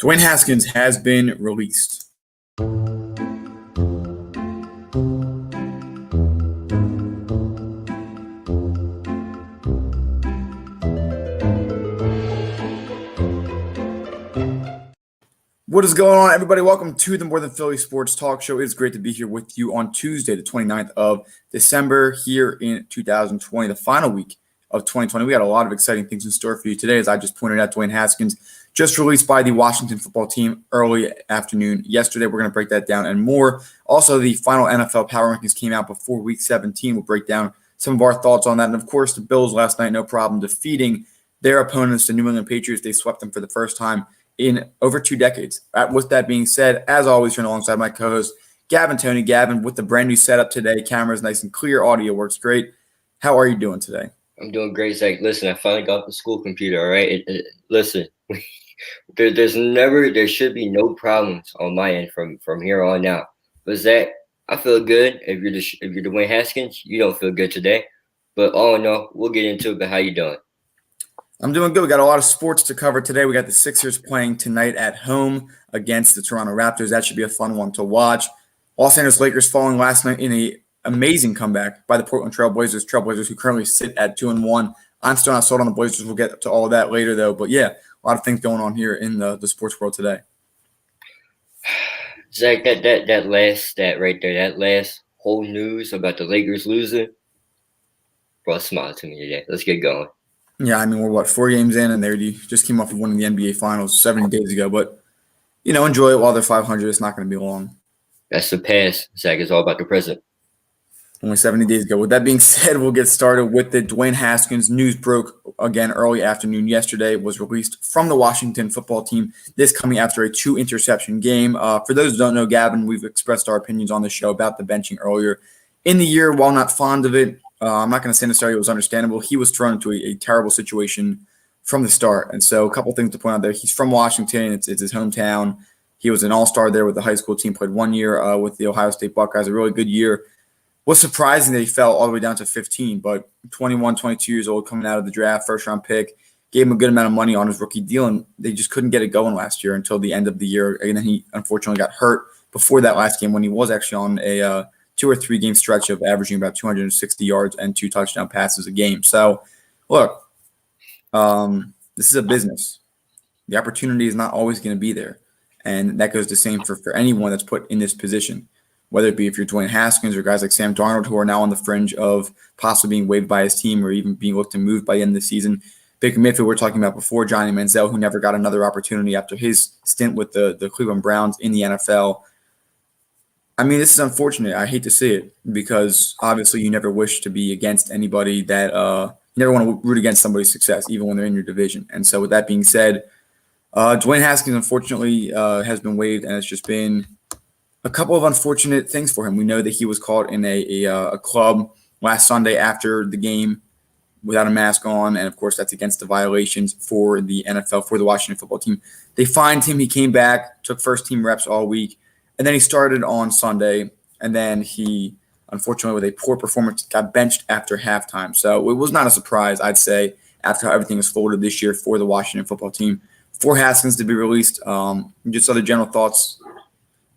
Dwayne Haskins has been released. What is going on, everybody? Welcome to the More Than Philly Sports Talk Show. It is great to be here with you on Tuesday, the 29th of December here in 2020, the final week of 2020. We got a lot of exciting things in store for you today. As I just pointed out, Dwayne Haskins just released by the Washington football team early afternoon yesterday. We're going to break that down and more. Also, the final NFL power rankings came out before week 17. We'll break down some of our thoughts on that. And, of course, the Bills last night, no problem, defeating their opponents, the New England Patriots. They swept them for the first time in over 2 decades. With that being said, as always, you're alongside my co-host, Gavin Tony. Gavin, with the brand new setup today, camera's nice and clear, audio works great. How are you doing today? I'm doing great, Zach. Listen, I finally got the school computer, all right? Listen, there should be no problems on my end from here on out. But Zach, I feel good. If you're Dwayne Haskins, you don't feel good today. But all in all, we'll get into it. But how you doing? I'm doing good. We got a lot of sports to cover today. We got the Sixers playing tonight at home against the Toronto Raptors. That should be a fun one to watch. Los Angeles Lakers falling last night in an amazing comeback by the Portland Trailblazers who currently sit at 2-1. I'm still not sold on the Blazers. We'll get to all of that later, though. But, yeah, a lot of things going on here in the sports world today. Zach, that last stat right there, that last whole news about the Lakers losing, brought a smile to me today. Let's get going. Yeah, I mean, we're, 4 games in, and they just came off of winning the NBA Finals 70 days ago. But, enjoy it while they're 500. It's not going to be long. That's the past. Zach, it's all about the present. Only 70 days ago. With that being said, we'll get started with the Dwayne Haskins. News broke again early afternoon yesterday. Was released from the Washington football team. This coming after a 2-interception game. For those who don't know, Gavin, we've expressed our opinions on the show about the benching earlier in the year. While not fond of it, I'm not going to say necessarily it was understandable. He was thrown into a terrible situation from the start. And so a couple things to point out there. He's from Washington. It's his hometown. He was an all-star there with the high school team, played 1 year with the Ohio State Buckeyes, a really good year. Was surprising that he fell all the way down to 15, but 21, 22 years old, coming out of the draft, first-round pick, gave him a good amount of money on his rookie deal, and they just couldn't get it going last year until the end of the year. And then he unfortunately got hurt before that last game when he was actually on a 2 or 3 game stretch of averaging about 260 yards and 2 touchdown passes a game. So, look, this is a business. The opportunity is not always going to be there, and that goes the same for anyone that's put in this position, whether it be if you're Dwayne Haskins or guys like Sam Darnold who are now on the fringe of possibly being waived by his team or even being looked to move by the end of the season. Baker Mayfield, we're talking about before, Johnny Manziel, who never got another opportunity after his stint with the Cleveland Browns in the NFL. I mean, this is unfortunate. I hate to see it because obviously you never wish to be against anybody that you never want to root against somebody's success, even when they're in your division. And so with that being said, Dwayne Haskins unfortunately has been waived, and it's just been a couple of unfortunate things for him. We know that he was caught in a club last Sunday after the game without a mask on, and of course that's against the violations for the NFL, for the Washington football team. They fined him. He came back, took first-team reps all week, and then he started on Sunday, and then he, unfortunately, with a poor performance, got benched after halftime. So it was not a surprise, I'd say, after how everything was folded this year for the Washington football team, for Haskins to be released. Just other general thoughts.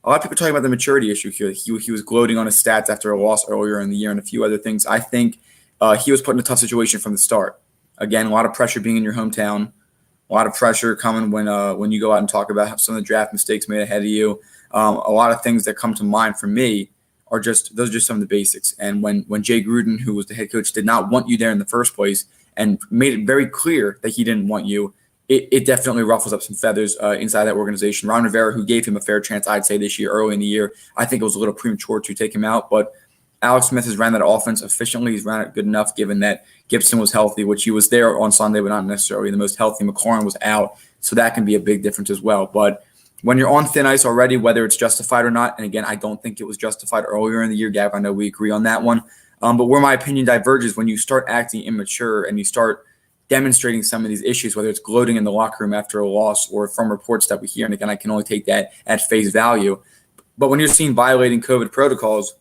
A lot of people talking about the maturity issue here. He was gloating on his stats after a loss earlier in the year and a few other things. I think he was put in a tough situation from the start. Again, a lot of pressure being in your hometown, a lot of pressure coming when you go out and talk about some of the draft mistakes made ahead of you. A lot of things that come to mind for me are just some of the basics. And when Jay Gruden, who was the head coach, did not want you there in the first place and made it very clear that he didn't want you, it definitely ruffles up some feathers inside that organization. Ron Rivera, who gave him a fair chance, I'd say, this year, early in the year, I think it was a little premature to take him out. But Alex Smith has ran that offense efficiently. He's ran it good enough given that Gibson was healthy, which he was there on Sunday, but not necessarily the most healthy. McLaurin was out, so that can be a big difference as well. But when you're on thin ice already, whether it's justified or not, and again, I don't think it was justified earlier in the year, Gav, I know we agree on that one. But where my opinion diverges, when you start acting immature and you start demonstrating some of these issues, whether it's gloating in the locker room after a loss or from reports that we hear, and again, I can only take that at face value. But when you're seen violating COVID protocols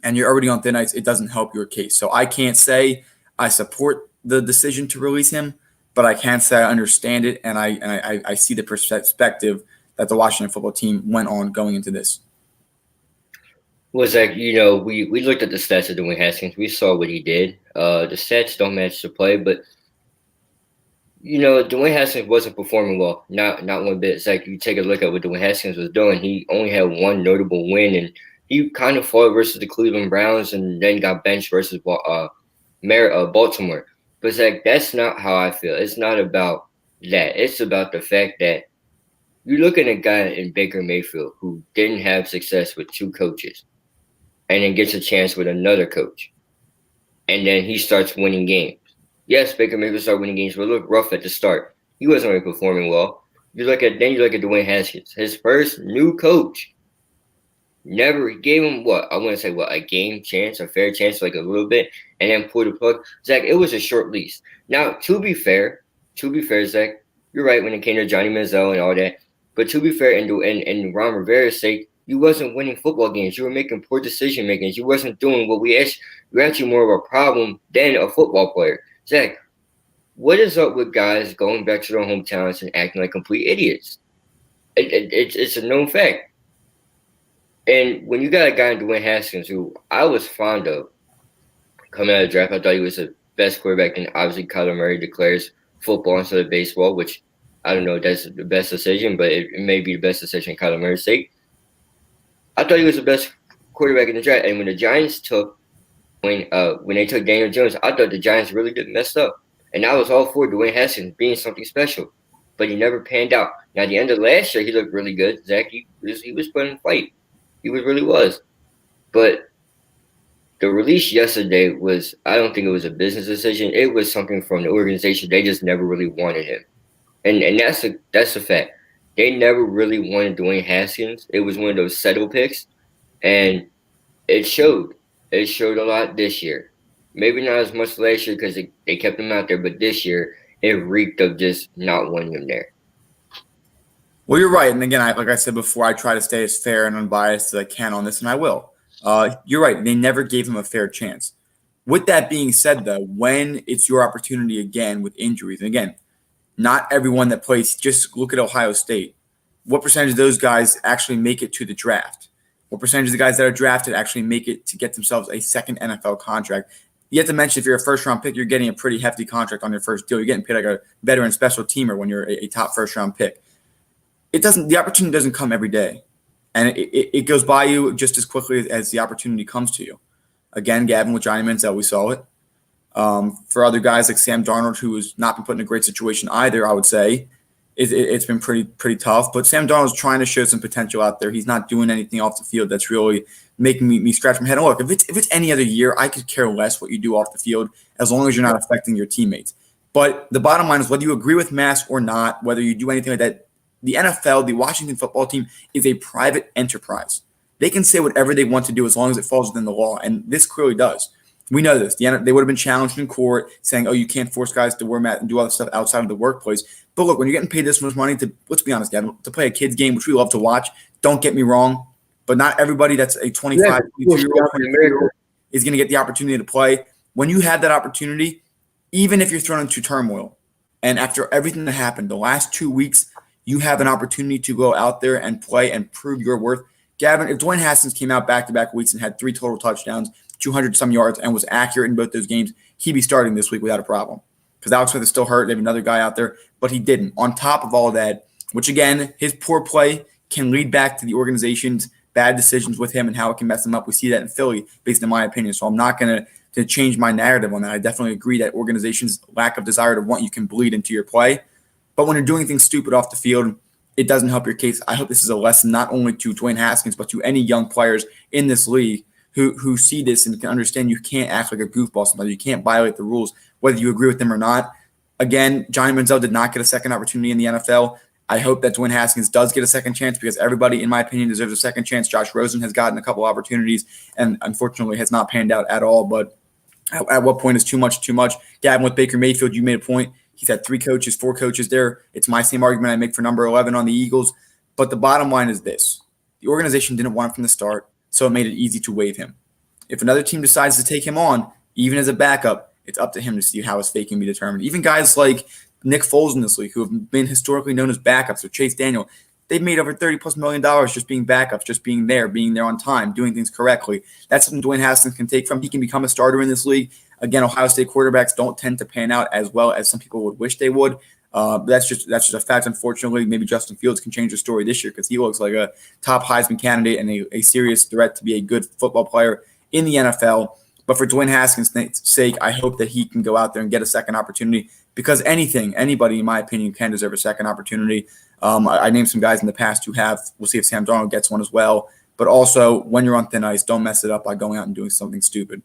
and you're already on thin ice, it doesn't help your case. So I can't say I support the decision to release him, but I can say I understand it, and I see the perspective that the Washington football team went on going into this. Was like, we looked at the stats of Dwayne Haskins. We saw what he did. The stats don't match the play, but Dwayne Haskins wasn't performing well. Not one bit. It's like you take a look at what Dwayne Haskins was doing. He only had one notable win, and he kind of fought versus the Cleveland Browns, and then got benched versus Baltimore. But it's like, that's not how I feel. It's not about that. It's about the fact that you look at a guy in Baker Mayfield who didn't have success with two coaches, and then gets a chance with another coach, and then he starts winning games. Yes, Baker Mayfield started winning games, but looked rough at the start. He wasn't really performing well. You look at Dwayne Haskins, his first new coach never gave him a game chance, a fair chance, like a little bit, and then pulled the plug. Zach, it was a short lease. Now, to be fair, Zach, you're right when it came to Johnny Manziel and all that. But to be fair, and Ron Rivera's sake, you wasn't winning football games. You were making poor decision makings. You wasn't doing what we asked. You're actually more of a problem than a football player. Zach, what is up with guys going back to their hometowns and acting like complete idiots? It's a known fact. And when you got a guy in Dwayne Haskins, who I was fond of coming out of the draft, I thought he was the best quarterback. And obviously, Kyler Murray declares football instead of baseball, which I don't know if that's the best decision, but it may be the best decision in Kyler Murray's sake. I thought he was the best quarterback in the draft. And when the Giants took when they took Daniel Jones, I thought the Giants really did messed up. And I was all for Dwayne Haskins being something special. But he never panned out. Now, at the end of last year, he looked really good. Zach, he was putting a fight. He really was. But the release yesterday was, I don't think it was a business decision. It was something from the organization. They just never really wanted him. And that's a fact. They never really wanted Dwayne Haskins. It was one of those settle picks. And it showed. It showed a lot this year. Maybe not as much last year because they kept him out there. But this year, it reeked of just not wanting him there. Well, you're right. And again, like I said before, I try to stay as fair and unbiased as I can on this, and I will. You're right. They never gave him a fair chance. With that being said, though, when it's your opportunity again with injuries, and again, not everyone that plays, just look at Ohio State. What percentage of those guys actually make it to the draft? What percentage of the guys that are drafted actually make it to get themselves a second NFL contract? You have to mention, if you're a first-round pick, you're getting a pretty hefty contract on your first deal. You're getting paid like a veteran special teamer when you're a top first-round pick. The opportunity doesn't come every day. And it goes by you just as quickly as the opportunity comes to you. Again, Gavin, with Johnny Manziel, we saw it. For other guys like Sam Darnold, who has not been put in a great situation either, I would say, it's been pretty tough. But Sam Darnold's trying to show some potential out there. He's not doing anything off the field that's really making me scratch my head. And look, if it's any other year, I could care less what you do off the field as long as you're not affecting your teammates. But the bottom line is, whether you agree with masks or not, whether you do anything like that, the NFL, the Washington football team, is a private enterprise. They can say whatever they want to do as long as it falls within the law, and this clearly does. We know this. They would have been challenged in court saying, oh, you can't force guys to wear masks and do all this stuff outside of the workplace. But look, when you're getting paid this much money to, let's be honest, Gavin, to play a kid's game, which we love to watch, don't get me wrong, but not everybody that's a 25, 22-year-old is going to get the opportunity to play. When you have that opportunity, even if you're thrown into turmoil, and after everything that happened the last 2 weeks, you have an opportunity to go out there and play and prove your worth. Gavin, if Dwayne Haskins came out back-to-back weeks and had 3 total touchdowns, 200-some yards, and was accurate in both those games, he'd be starting this week without a problem. Because Alex Smith is still hurt. They have another guy out there, but he didn't. On top of all that, which, again, his poor play can lead back to the organization's bad decisions with him and how it can mess him up. We see that in Philly, based on my opinion. So I'm not going to change my narrative on that. I definitely agree that organizations' lack of desire to want you can bleed into your play. But when you're doing things stupid off the field, it doesn't help your case. I hope this is a lesson not only to Dwayne Haskins, but to any young players in this league who see this and can understand you can't act like a goofball sometimes. You can't violate the rules, whether you agree with them or not. Again, Johnny Manziel did not get a second opportunity in the NFL. I hope that Dwayne Haskins does get a second chance, because everybody, in my opinion, deserves a second chance. Josh Rosen has gotten a couple opportunities and unfortunately has not panned out at all. But at what point is too much too much? Gavin, with Baker Mayfield, you made a point. He's had 4 coaches there. It's my same argument I make for number 11 on the Eagles. But the bottom line is this. The organization didn't want him from the start, so it made it easy to waive him. If another team decides to take him on, even as a backup, it's up to him to see how his fate can be determined. Even guys like Nick Foles in this league, who have been historically known as backups, or Chase Daniel, they've made over $30+ million just being backups, just being there on time, doing things correctly. That's something Dwayne Haskins can take from. He can become a starter in this league. Again, Ohio State quarterbacks don't tend to pan out as well as some people would wish they would. But that's just a fact. Unfortunately, maybe Justin Fields can change the story this year because he looks like a top Heisman candidate and a serious threat to be a good football player in the NFL. But for Dwayne Haskins' sake, I hope that he can go out there and get a second opportunity because anybody, in my opinion, can deserve a second opportunity. I named some guys in the past who have. We'll see if Sam Darnold gets one as well. But also, when you're on thin ice, don't mess it up by going out and doing something stupid.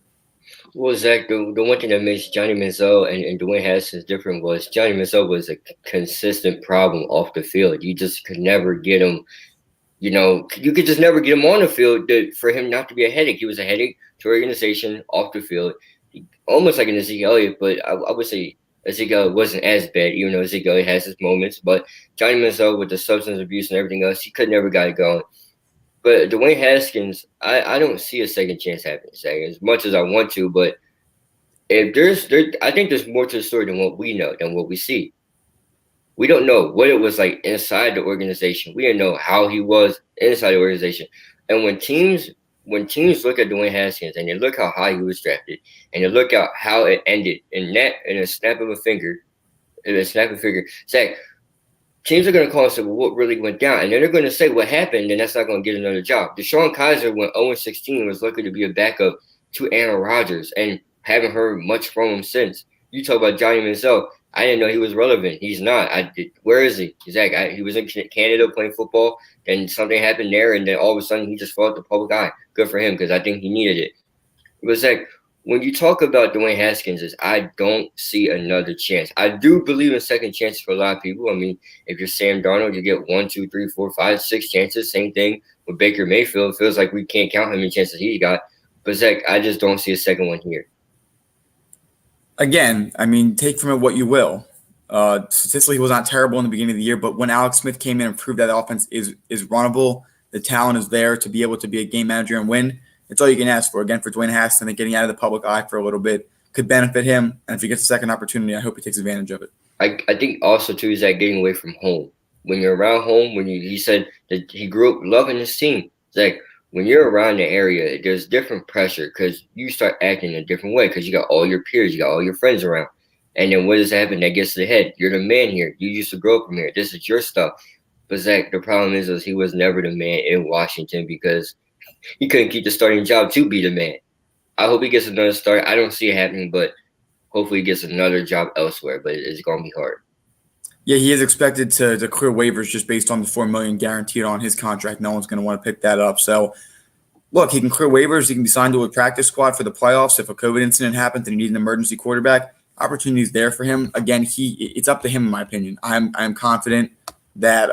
Well, Zach, the one thing that makes Johnny Manziel and Dwayne Haskins different was Johnny Manziel was a consistent problem off the field. You just could never get him. You could just never get him on the field for him not to be a headache. He was a headache to our organization off the field, almost like an Ezekiel Elliott, but I would say Ezekiel wasn't as bad, even though Ezekiel Elliott has his moments. But Johnny Manziel, with the substance abuse and everything else, he could never got it going. But Dwayne Haskins, I don't see a second chance happening, Zach, as much as I want to. But if I think there's more to the story than what we know, than what we see. We don't know what it was like inside the organization. We didn't know how he was inside the organization. And when teams look at Dwayne Haskins and they look how high he was drafted and they look at how it ended in a snap of a finger, Zach, teams are going to call and say, well, what really went down? And then they're going to say what happened, and that's not going to get another job. DeShone Kizer went 0-16 was lucky to be a backup to Aaron Rodgers and haven't heard much from him since. You talk about Johnny Manziel. I didn't know he was relevant. He's not. Where is he? Zach, he was in Canada playing football, and something happened there, and then all of a sudden he just fell out the public eye. Good for him because I think he needed it. But Zach, when you talk about Dwayne Haskins, I don't see another chance. I do believe in second chances for a lot of people. I mean, if you're Sam Darnold, you get 1, 2, 3, 4, 5, 6 chances. Same thing with Baker Mayfield. It feels like we can't count how many chances he got. But Zach, I just don't see a second one here. Again, I mean, take from it what you will. Statistically, he was not terrible in the beginning of the year, but when Alex Smith came in and proved that the offense is runnable, the talent is there to be able to be a game manager and win. It's all you can ask for. Again, for Dwayne Haskins, I think getting out of the public eye for a little bit could benefit him. And if he gets a second opportunity, I hope he takes advantage of it. I think also, too, is that getting away from home. When you're around home, he said that he grew up loving his team. It's like when you're around the area, there's different pressure because you start acting a different way because you got all your peers, you got all your friends around. And then what does happen? That gets to the head. You're the man here. You used to grow up from here. This is your stuff. But Zach, the problem is he was never the man in Washington because he couldn't keep the starting job to be the man. I hope he gets another start. I don't see it happening, but hopefully he gets another job elsewhere. But it's going to be hard. Yeah, he is expected to clear waivers just based on the $4 million guaranteed on his contract. No one's going to want to pick that up. So, look, he can clear waivers. He can be signed to a practice squad for the playoffs. If a COVID incident happens and he needs an emergency quarterback, opportunity's there for him. Again, it's up to him, in my opinion. I'm confident that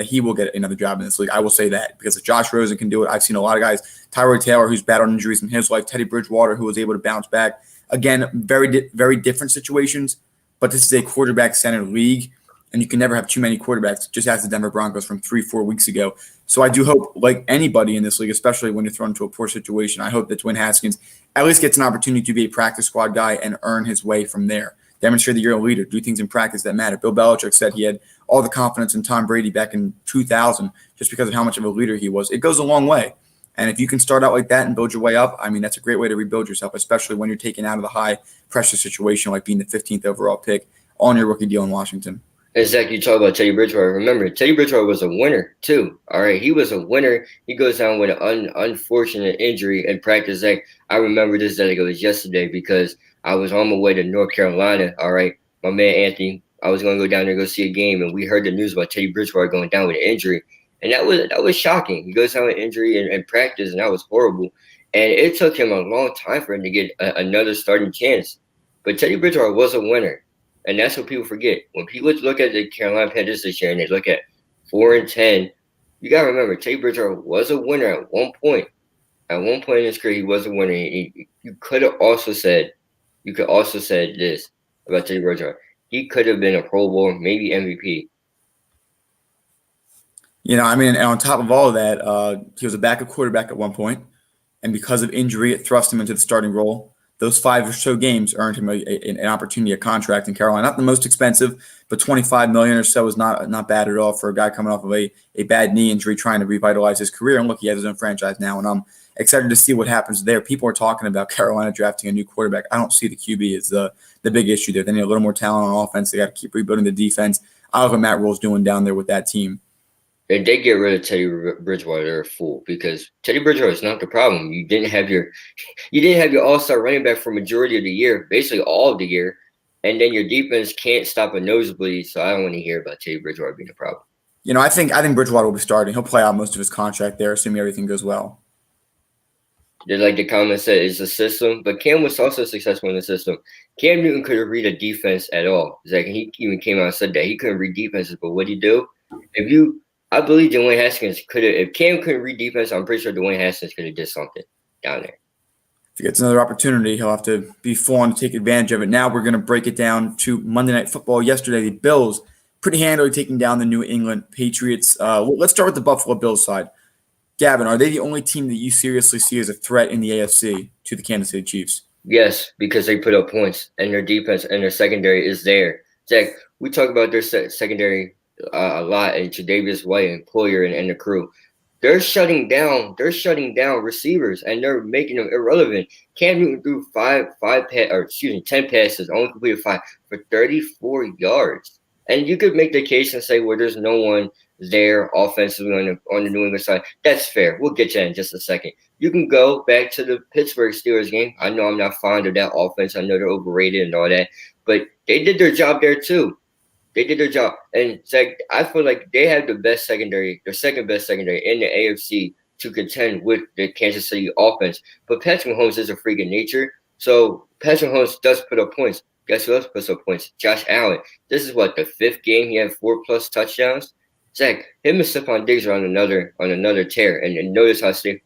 he will get another job in this league. I will say that because if Josh Rosen can do it, I've seen a lot of guys. Tyrod Taylor, who's battled injuries in his life, Teddy Bridgewater, who was able to bounce back. Again, very different situations, but this is a quarterback-centered league, and you can never have too many quarterbacks. Just ask the Denver Broncos from 3-4 weeks ago. So I do hope, like anybody in this league, especially when you're thrown into a poor situation, I hope that Dwayne Haskins at least gets an opportunity to be a practice squad guy and earn his way from there. Demonstrate that you're a leader. Do things in practice that matter. Bill Belichick said he had all the confidence in Tom Brady back in 2000 just because of how much of a leader he was. It goes a long way. And if you can start out like that and build your way up, I mean, that's a great way to rebuild yourself, especially when you're taken out of the high-pressure situation like being the 15th overall pick on your rookie deal in Washington. And Zach, you talk about Teddy Bridgewater. Remember, Teddy Bridgewater was a winner, too. All right, he was a winner. He goes down with an unfortunate injury in practice. Zach, I remember this like it was yesterday because I was on my way to North Carolina. All right, my man Anthony, I was going to go down there and go see a game, and we heard the news about Teddy Bridgewater going down with an injury. And that was shocking. He goes down with injury in practice, and that was horrible. And it took him a long time for him to get another starting chance. But Teddy Bridgewater was a winner. And that's what people forget. When people look at the Carolina Panthers this year and they look at 4-10, you got to remember, Teddy Bridgewater was a winner at one point. At one point in his career, he was a winner. You could also said this about Teddy Bridgewater. He could have been a Pro Bowl, maybe MVP. You know, I mean, and on top of all of that, he was a backup quarterback at one point, and because of injury, it thrust him into the starting role. those 5 or so games earned him an opportunity, a contract in Carolina. Not the most expensive, but $25 million or so is not bad at all for a guy coming off of a bad knee injury, trying to revitalize his career. And look, he has his own franchise now, and I'm excited to see what happens there. People are talking about Carolina drafting a new quarterback. I don't see the QB as the big issue there. They need a little more talent on offense. They got to keep rebuilding the defense. I love what Matt Rule's doing down there with that team. If they get rid of Teddy Bridgewater, they're a fool, because Teddy Bridgewater is not the problem. You didn't have your all-star running back for majority of the year, basically all of the year, and then your defense can't stop a nosebleed. So I don't want to hear about Teddy Bridgewater being a problem. I think Bridgewater will be starting. He'll play out most of his contract there, assuming everything goes well. Like the comment said, it's a system, but Cam was also successful in the system. Cam Newton couldn't read a defense at all. Zach, he even came out and said that he couldn't read defenses, but what did he do? I believe Dwayne Haskins could have. If Cam couldn't read defense, I'm pretty sure Dwayne Haskins could have did something down there. If he gets another opportunity, he'll have to be full on to take advantage of it. Now we're going to break it down to Monday Night Football. Yesterday, the Bills pretty handily taking down the New England Patriots. Let's start with the Buffalo Bills side. Gavin, are they the only team that you seriously see as a threat in the AFC to the Kansas City Chiefs? Yes, because they put up points, and their defense and their secondary is there. Zach, we talk about their secondary a lot, and Tre'Davious White and Poyer and the crew. They're shutting down receivers, and they're making them irrelevant. Cam Newton threw 10 passes, only completed 5 for 34 yards. And you could make the case and say, well, there's no one there offensively on the New England side. That's fair. We'll get to that in just a second. You can go back to the Pittsburgh Steelers game. I know I'm not fond of that offense. I know they're overrated and all that, but they did their job there too. They did their job. And Zach, I feel like they have the best secondary, their second best secondary in the AFC to contend with the Kansas City offense. But Patrick Mahomes is a freak in nature. So Patrick Mahomes does put up points. Guess who else puts up points? Josh Allen. This is the 5th game he had 4+ touchdowns. Zach, him and Stephon Diggs are on another tear. And notice how I say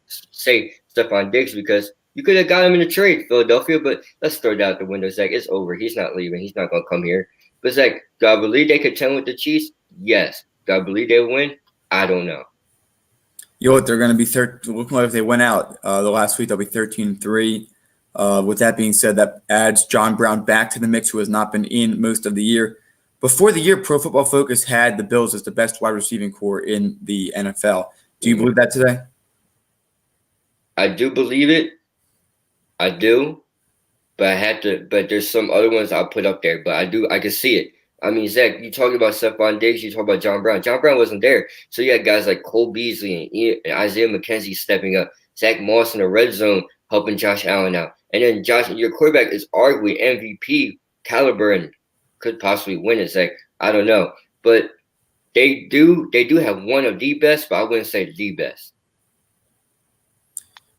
Stephon Diggs, because you could have got him in a trade, Philadelphia, but let's throw that out the window, Zach. It's over. He's not leaving. He's not going to come here. But Zach, do I believe they contend with the Chiefs? Yes. Do I believe they win? I don't know. They're going to be looking like if they went out the last week, they'll be 13-3. With that being said, that adds John Brown back to the mix, who has not been in most of the year. Before the year, Pro Football Focus had the Bills as the best wide receiving core in the NFL. Do you believe that today? I do believe it. I do. But there's some other ones I'll put up there. But I can see it. I mean, Zach, you talked about Stephon Diggs, you talked about John Brown. John Brown wasn't there. So you had guys like Cole Beasley and Isaiah McKenzie stepping up. Zach Moss in the red zone helping Josh Allen out. And then your quarterback is arguably MVP caliber and could possibly win it, Zach. I don't know. But they do have one of the best, but I wouldn't say the best.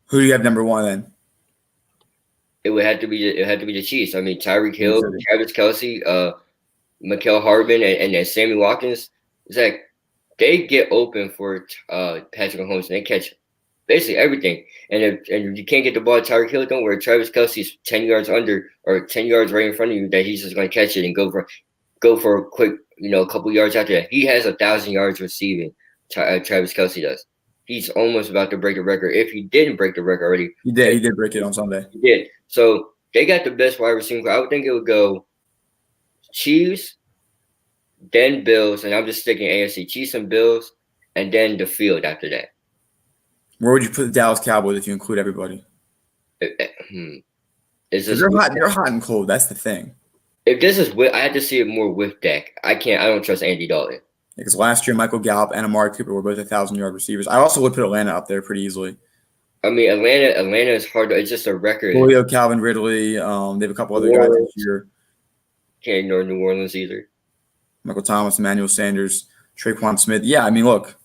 Who do you have number one then? It would have to be the Chiefs. I mean, Tyreek Hill, Travis Kelce, Mecole Hardman, and then Sammy Watkins. Zach, they get open for Patrick Mahomes, and they catch basically everything. And if you can't get the ball to Tyreek Hill, don't worry. Travis Kelce's 10 yards under or 10 yards right in front of you that he's just going to catch it and go for a quick, a couple yards after that. He has 1,000 yards receiving. Travis Kelce does. He's almost about to break the record. If he didn't break the record already. He did. He did break it on Sunday. He did. So they got the best wide receiver. I would think it would go Chiefs, then Bills, and I'm just sticking AFC. Chiefs and Bills, and then the field after that. Where would you put the Dallas Cowboys if you include everybody? They're hot and cold. That's the thing. If this is I have to see it more with Dak. I don't trust Andy Dalton. Because last year, Michael Gallup and Amari Cooper were both 1,000-yard receivers. I also would put Atlanta up there pretty easily. I mean, Atlanta is hard. It's just a record. Julio, Calvin Ridley. They have a couple other guys this year. Can't ignore New Orleans either. Michael Thomas, Emmanuel Sanders, Traquan Smith. Yeah, I mean, look,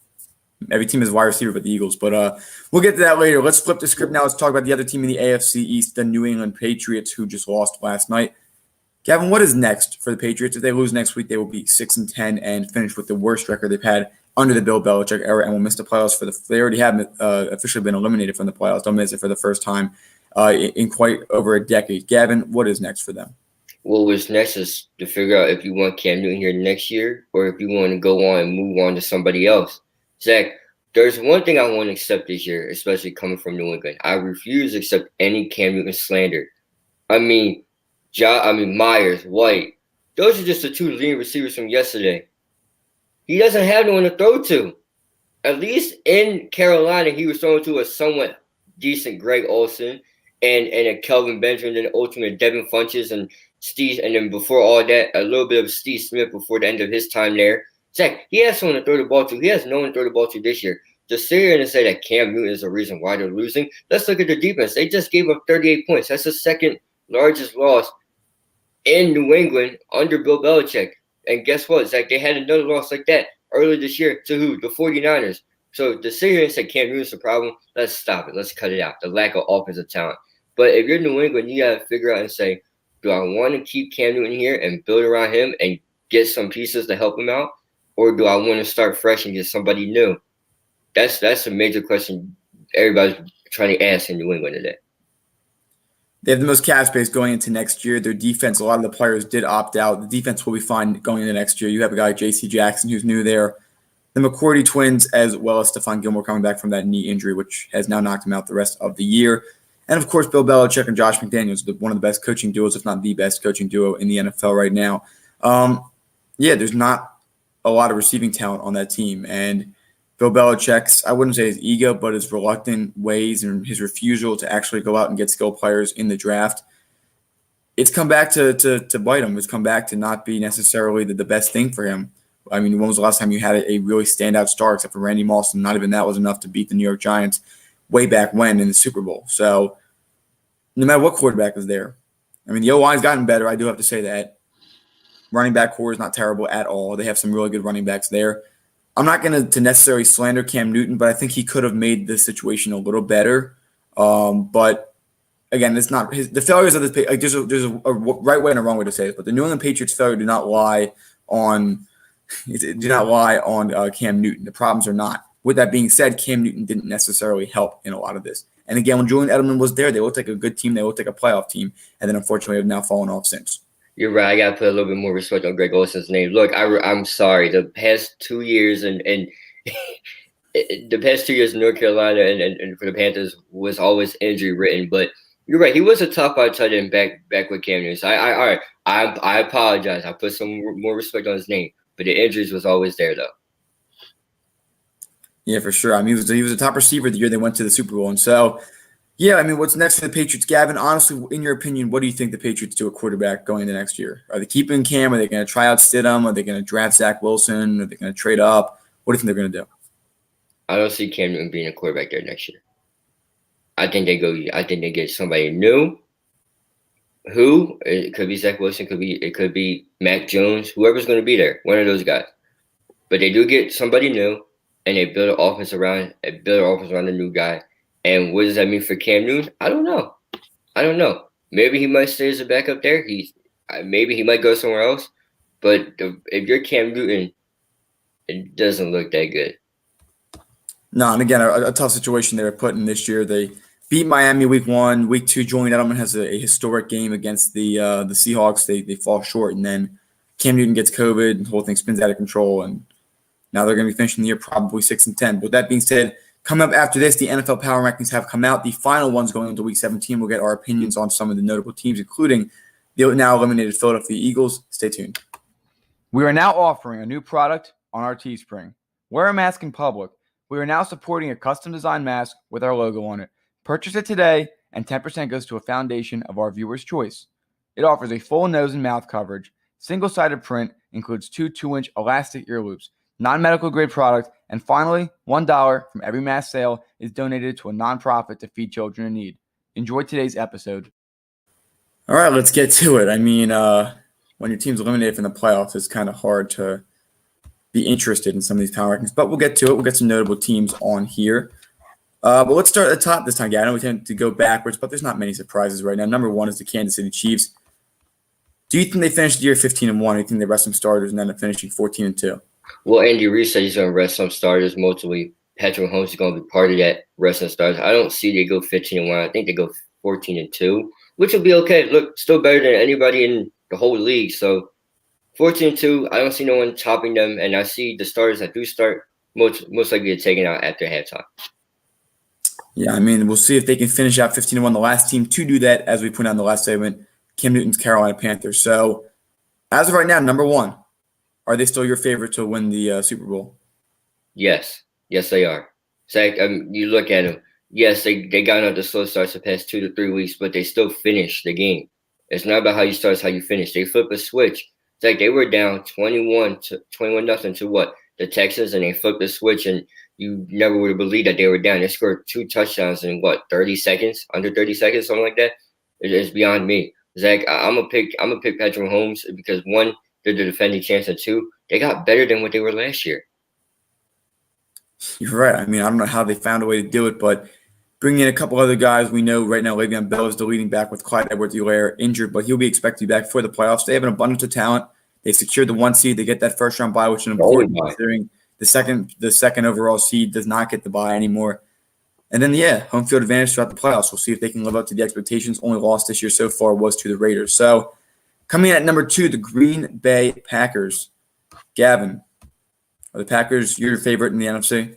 every team is a wide receiver but the Eagles. But we'll get to that later. Let's flip the script now. Let's talk about the other team in the AFC East, the New England Patriots, who just lost last night. Gavin, what is next for the Patriots? If they lose next week, they will be 6-10 and finish with the worst record they've had under the Bill Belichick era and will miss the playoffs they already have officially been eliminated from the playoffs. They'll miss it for the first time in quite over a decade. Gavin, what is next for them? Well, what's next is to figure out if you want Cam Newton here next year or if you want to go on and move on to somebody else. Zach, there's one thing I won't accept this year, especially coming from New England. I refuse to accept any Cam Newton slander. I mean, Myers, White. Those are just the two leading receivers from yesterday. He doesn't have no one to throw to. At least in Carolina, he was throwing to a somewhat decent Greg Olsen and a Kelvin Benjamin, and ultimate Devin Funches and Steve, and then before all that, a little bit of Steve Smith before the end of his time there. Zach, he has someone to throw the ball to. He has no one to throw the ball to this year. To sit here and say that Cam Newton is the reason why they're losing, let's look at the defense. They just gave up 38 points. That's the second largest loss in New England under Bill Belichick. And guess what? Zach, they had another loss like that earlier this year to who? The 49ers. So to sit here and say Cam Newton's the problem, let's stop it. Let's cut it out. The lack of offensive talent. But if you're New England, you got to figure out and say, do I want to keep Cam Newton here and build around him and get some pieces to help him out? Or do I want to start fresh and get somebody new? That's a major question everybody's trying to ask in New England today. They have the most cap space going into next year. Their defense, a lot of the players did opt out. The defense will be fine going into next year. You have a guy like J.C. Jackson who's new there. The McCourty twins, as well as Stephon Gilmore coming back from that knee injury, which has now knocked him out the rest of the year. And, of course, Bill Belichick and Josh McDaniels, one of the best coaching duos, if not the best coaching duo in the NFL right now. There's not a lot of receiving talent on that team. And Bill Belichick's, I wouldn't say his ego, but his reluctant ways and his refusal to actually go out and get skilled players in the draft, it's come back to bite him. It's come back to not be necessarily the best thing for him. I mean, when was the last time you had a really standout star except for Randy Moss? And not even that was enough to beat the New York Giants way back when in the Super Bowl. So no matter what quarterback is there, I mean, the O-line's gotten better. I do have to say that. Running back core is not terrible at all. They have some really good running backs there. I'm not going to necessarily slander Cam Newton, but I think he could have made the situation a little better. But again, it's not the failures of this. Like there's a right way and a wrong way to say it, but the New England Patriots failure do not lie on Cam Newton. The problems are not. With that being said, Cam Newton didn't necessarily help in a lot of this. And again, when Julian Edelman was there, they looked like a good team. They looked like a playoff team, and then unfortunately have now fallen off since. You're right. I got to put a little bit more respect on Greg Olsen's name. Look, I'm sorry. The past 2 years and the past 2 years in North Carolina and for the Panthers was always injury ridden. But you're right. He was a top 5 tight end back with Cam Newton. So I apologize. I put some more respect on his name. But the injuries was always there, though. Yeah, for sure. I mean, he was a top receiver the year they went to the Super Bowl. And so, yeah, I mean, what's next for the Patriots? Gavin, honestly, in your opinion, what do you think the Patriots do at quarterback going into next year? Are they keeping Cam? Are they going to try out Stidham? Are they going to draft Zach Wilson? Are they going to trade up? What do you think they're going to do? I don't see Cam Newton being a quarterback there next year. I think they get somebody new. Who? It could be Zach Wilson. It could be Mac Jones. Whoever's going to be there, one of those guys. But they do get somebody new, and they build an offense around the new guy. And what does that mean for Cam Newton? I don't know. Maybe he might stay as a backup there. Maybe he might go somewhere else. But if you're Cam Newton, it doesn't look that good. No, and again, a tough situation they were put in this year. They beat Miami week 1. Week 2, Julian Edelman has a historic game against the Seahawks. They fall short, and then Cam Newton gets COVID, and the whole thing spins out of control. And now they're going to be finishing the year probably 6-10. But with that being said, coming up after this, the NFL Power Rankings have come out. The final ones going into Week 17. We'll get our opinions on some of the notable teams, including the now eliminated Philadelphia Eagles. Stay tuned. We are now offering a new product on our Teespring. Wear a mask in public. We are now supporting a custom-designed mask with our logo on it. Purchase it today, and 10% goes to a foundation of our viewers' choice. It offers a full nose and mouth coverage, single-sided print, includes 2 2-inch elastic ear loops, non-medical grade product, and finally, $1 from every mask sale is donated to a nonprofit to feed children in need. Enjoy today's episode. All right, let's get to it. I mean, when your team's eliminated from the playoffs, it's kind of hard to be interested in some of these power rankings, but we'll get to it. We'll get some notable teams on here. But let's start at the top this time, guys. I know we tend to go backwards, but there's not many surprises right now. Number 1 is the Kansas City Chiefs. Do you think they finished the year 15-1? Or do you think they rest some starters and end up finishing 14-2? Well, Andy Reid said he's going to rest some starters. Mostly Patrick Mahomes is going to be part of that resting starters. I don't see they go 15-1. I think they go 14-2, which will be okay. Look, still better than anybody in the whole league. So 14-2, I don't see no one topping them, and I see the starters that do start most likely get taken out after halftime. Yeah, I mean, we'll see if they can finish out 15-1. The last team to do that, as we pointed out in the last segment, Cam Newton's Carolina Panthers. So, as of right now, number one, are they still your favorite to win the Super Bowl? Yes, yes, they are. Zach, you look at them. Yes, they got out the slow starts the past 2 to 3 weeks, but they still finished the game. It's not about how you start; it's how you finish. They flip a switch. It's like they were down 21 nothing to what the Texans, and they flipped the switch, and you never would have believed that they were down. They scored 2 touchdowns in what 30 seconds, under 30 seconds, something like that. It's beyond me, Zach. I'm gonna pick Patrick Mahomes because one, they're the defending champs, and two, they got better than what they were last year. You're right. I mean, I don't know how they found a way to do it, but bringing in a couple other guys, we know right now Le'Veon Bell is the leading back with Clyde Edwards-Helaire injured, but he'll be expected to be back for the playoffs. They have an abundance of talent. They secured the 1 seed. They get that first round bye, which is important considering the second overall seed does not get the bye anymore. And then, home field advantage throughout the playoffs. We'll see if they can live up to the expectations. Only loss this year so far was to the Raiders. So, coming in at number 2, the Green Bay Packers. Gavin, are the Packers your favorite in the NFC?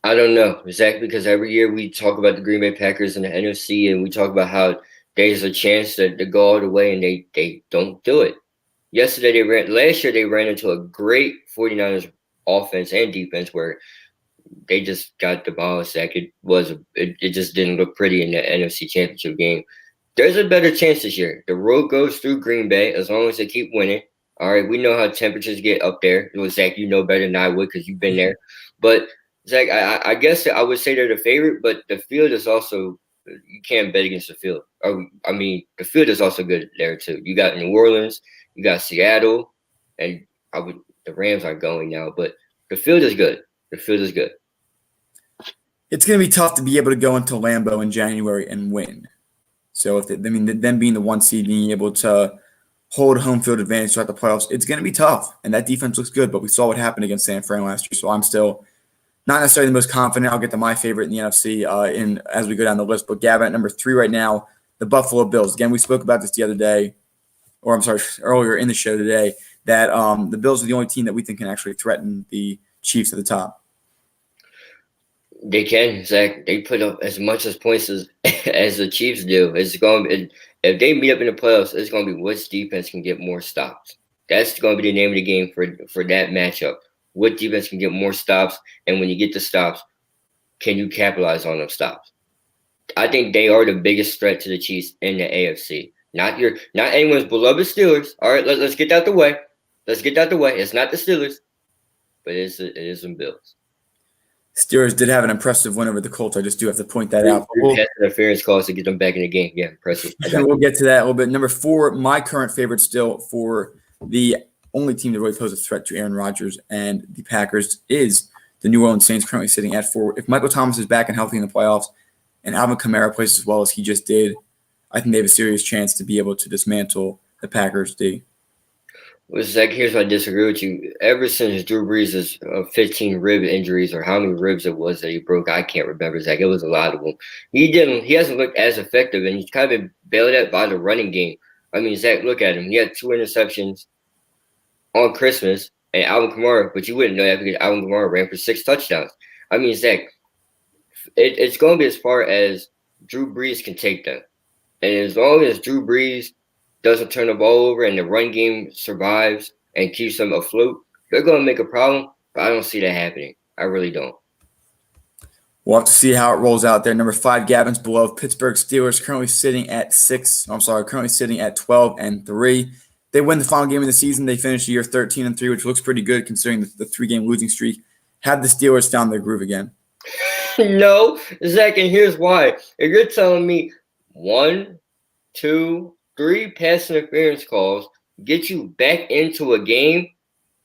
I don't know, Zach, because every year we talk about the Green Bay Packers and the NFC, and we talk about how there's a chance that they go all the way, and they don't do it. Last year they ran into a great 49ers offense and defense where they just got the ball, Zach. It just didn't look pretty in the NFC Championship game. There's a better chance this year. The road goes through Green Bay as long as they keep winning. All right, we know how temperatures get up there. Well, Zach, you know better than I would because you've been there. But Zach, I guess I would say they're the favorite, but the field is also you can't bet against the field. I mean, the field is also good there too. You got New Orleans, you got Seattle, and the Rams are going now, but the field is good. The field is good. It's going to be tough to be able to go into Lambeau in January and win. So, them being the 1 seed, being able to hold home field advantage throughout the playoffs, it's going to be tough. And that defense looks good, but we saw what happened against San Fran last year. So I'm still not necessarily the most confident. I'll get to my favorite in the NFC as we go down the list. But Gavin, at number 3 right now, the Buffalo Bills. Again, we spoke about this the other day, earlier in the show today, that the Bills are the only team that we think can actually threaten the Chiefs at the top. They can, Zach. They put up as much as points as the Chiefs do. If they meet up in the playoffs, it's going to be which defense can get more stops. That's going to be the name of the game for that matchup. What defense can get more stops, and when you get the stops, can you capitalize on those stops? I think they are the biggest threat to the Chiefs in the AFC. Not anyone's beloved Steelers. All right, let's get that out the way. Let's get that out the way. It's not the Steelers, but it is some Bills. Steelers did have an impressive win over the Colts. I just do have to point that out. Pass interference calls to get them back in the game. Yeah, impressive. We'll get to that a little bit. Number 4, my current favorite still for the only team that really poses a threat to Aaron Rodgers and the Packers is the New Orleans Saints, currently sitting at 4. If Michael Thomas is back and healthy in the playoffs and Alvin Kamara plays as well as he just did, I think they have a serious chance to be able to dismantle the Packers D. Well, Zach, here's why I disagree with you. Ever since Drew Brees' 15 rib injuries, or how many ribs it was that he broke, I can't remember, Zach. It was a lot of them. He hasn't looked as effective, and he's kind of been bailed out by the running game. I mean, Zach, look at him. He had 2 interceptions on Christmas, and Alvin Kamara, but you wouldn't know that because Alvin Kamara ran for 6 touchdowns. I mean, Zach, it's going to be as far as Drew Brees can take them. And as long as Drew Brees doesn't turn the ball over and the run game survives and keeps them afloat, they're going to make a problem, but I don't see that happening. I really don't. We'll have to see how it rolls out there. Number 5, Gavin's beloved Pittsburgh Steelers, currently sitting at 12-3. They win the final game of the season. They finish the year 13-3, which looks pretty good considering the 3-game losing streak. Have the Steelers found their groove again? No, Zach, and here's why. If you're telling me 1, 2, 3 pass interference calls get you back into a game,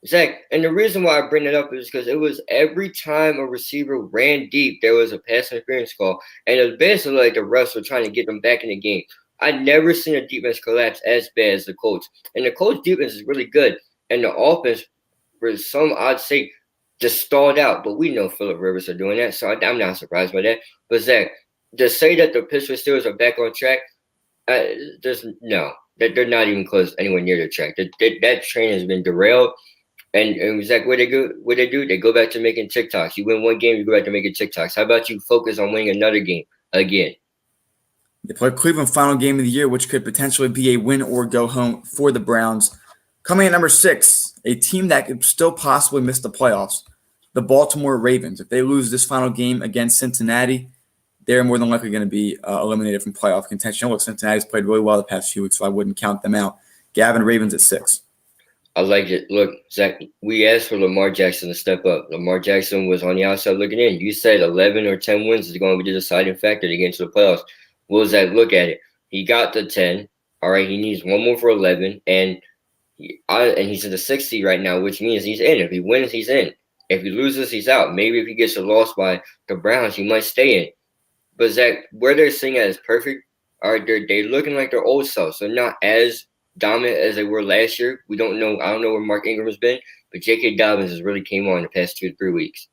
Zach, and the reason why I bring it up is because it was every time a receiver ran deep, there was a pass interference call, and it was basically like the refs were trying to get them back in the game. I've never seen a defense collapse as bad as the Colts, and the Colts defense is really good, and the offense, for some odd sake, just stalled out. But we know Phillip Rivers are doing that, so I'm not surprised by that. But Zach, to say that the Pittsburgh Steelers are back on track, they're not even close anywhere near the track. That train has been derailed. And Zach, what they do? They go back to making TikToks. You win one game, you go back to making TikToks. How about you focus on winning another game again? They play Cleveland final game of the year, which could potentially be a win or go home for the Browns. Coming at number 6, a team that could still possibly miss the playoffs, the Baltimore Ravens. If they lose this final game against Cincinnati, they're more than likely going to be eliminated from playoff contention. Look, Cincinnati's played really well the past few weeks, so I wouldn't count them out. Gavin, Ravens at 6. I like it. Look, Zach, we asked for Lamar Jackson to step up. Lamar Jackson was on the outside looking in. You said 11 or 10 wins is going to be the deciding factor to get into the playoffs. Well, Zach, look at it. He got the 10. All right, he needs one more for 11, and he's in the 6th seed right now, which means he's in. If he wins, he's in. If he loses, he's out. Maybe if he gets a loss by the Browns, he might stay in. But Zach, where they're sitting at is perfect. All right, they're looking like their old selves. They're not as dominant as they were last year. We don't know. I don't know where Mark Ingram has been, but J.K. Dobbins has really came on the past 2 to 3 weeks.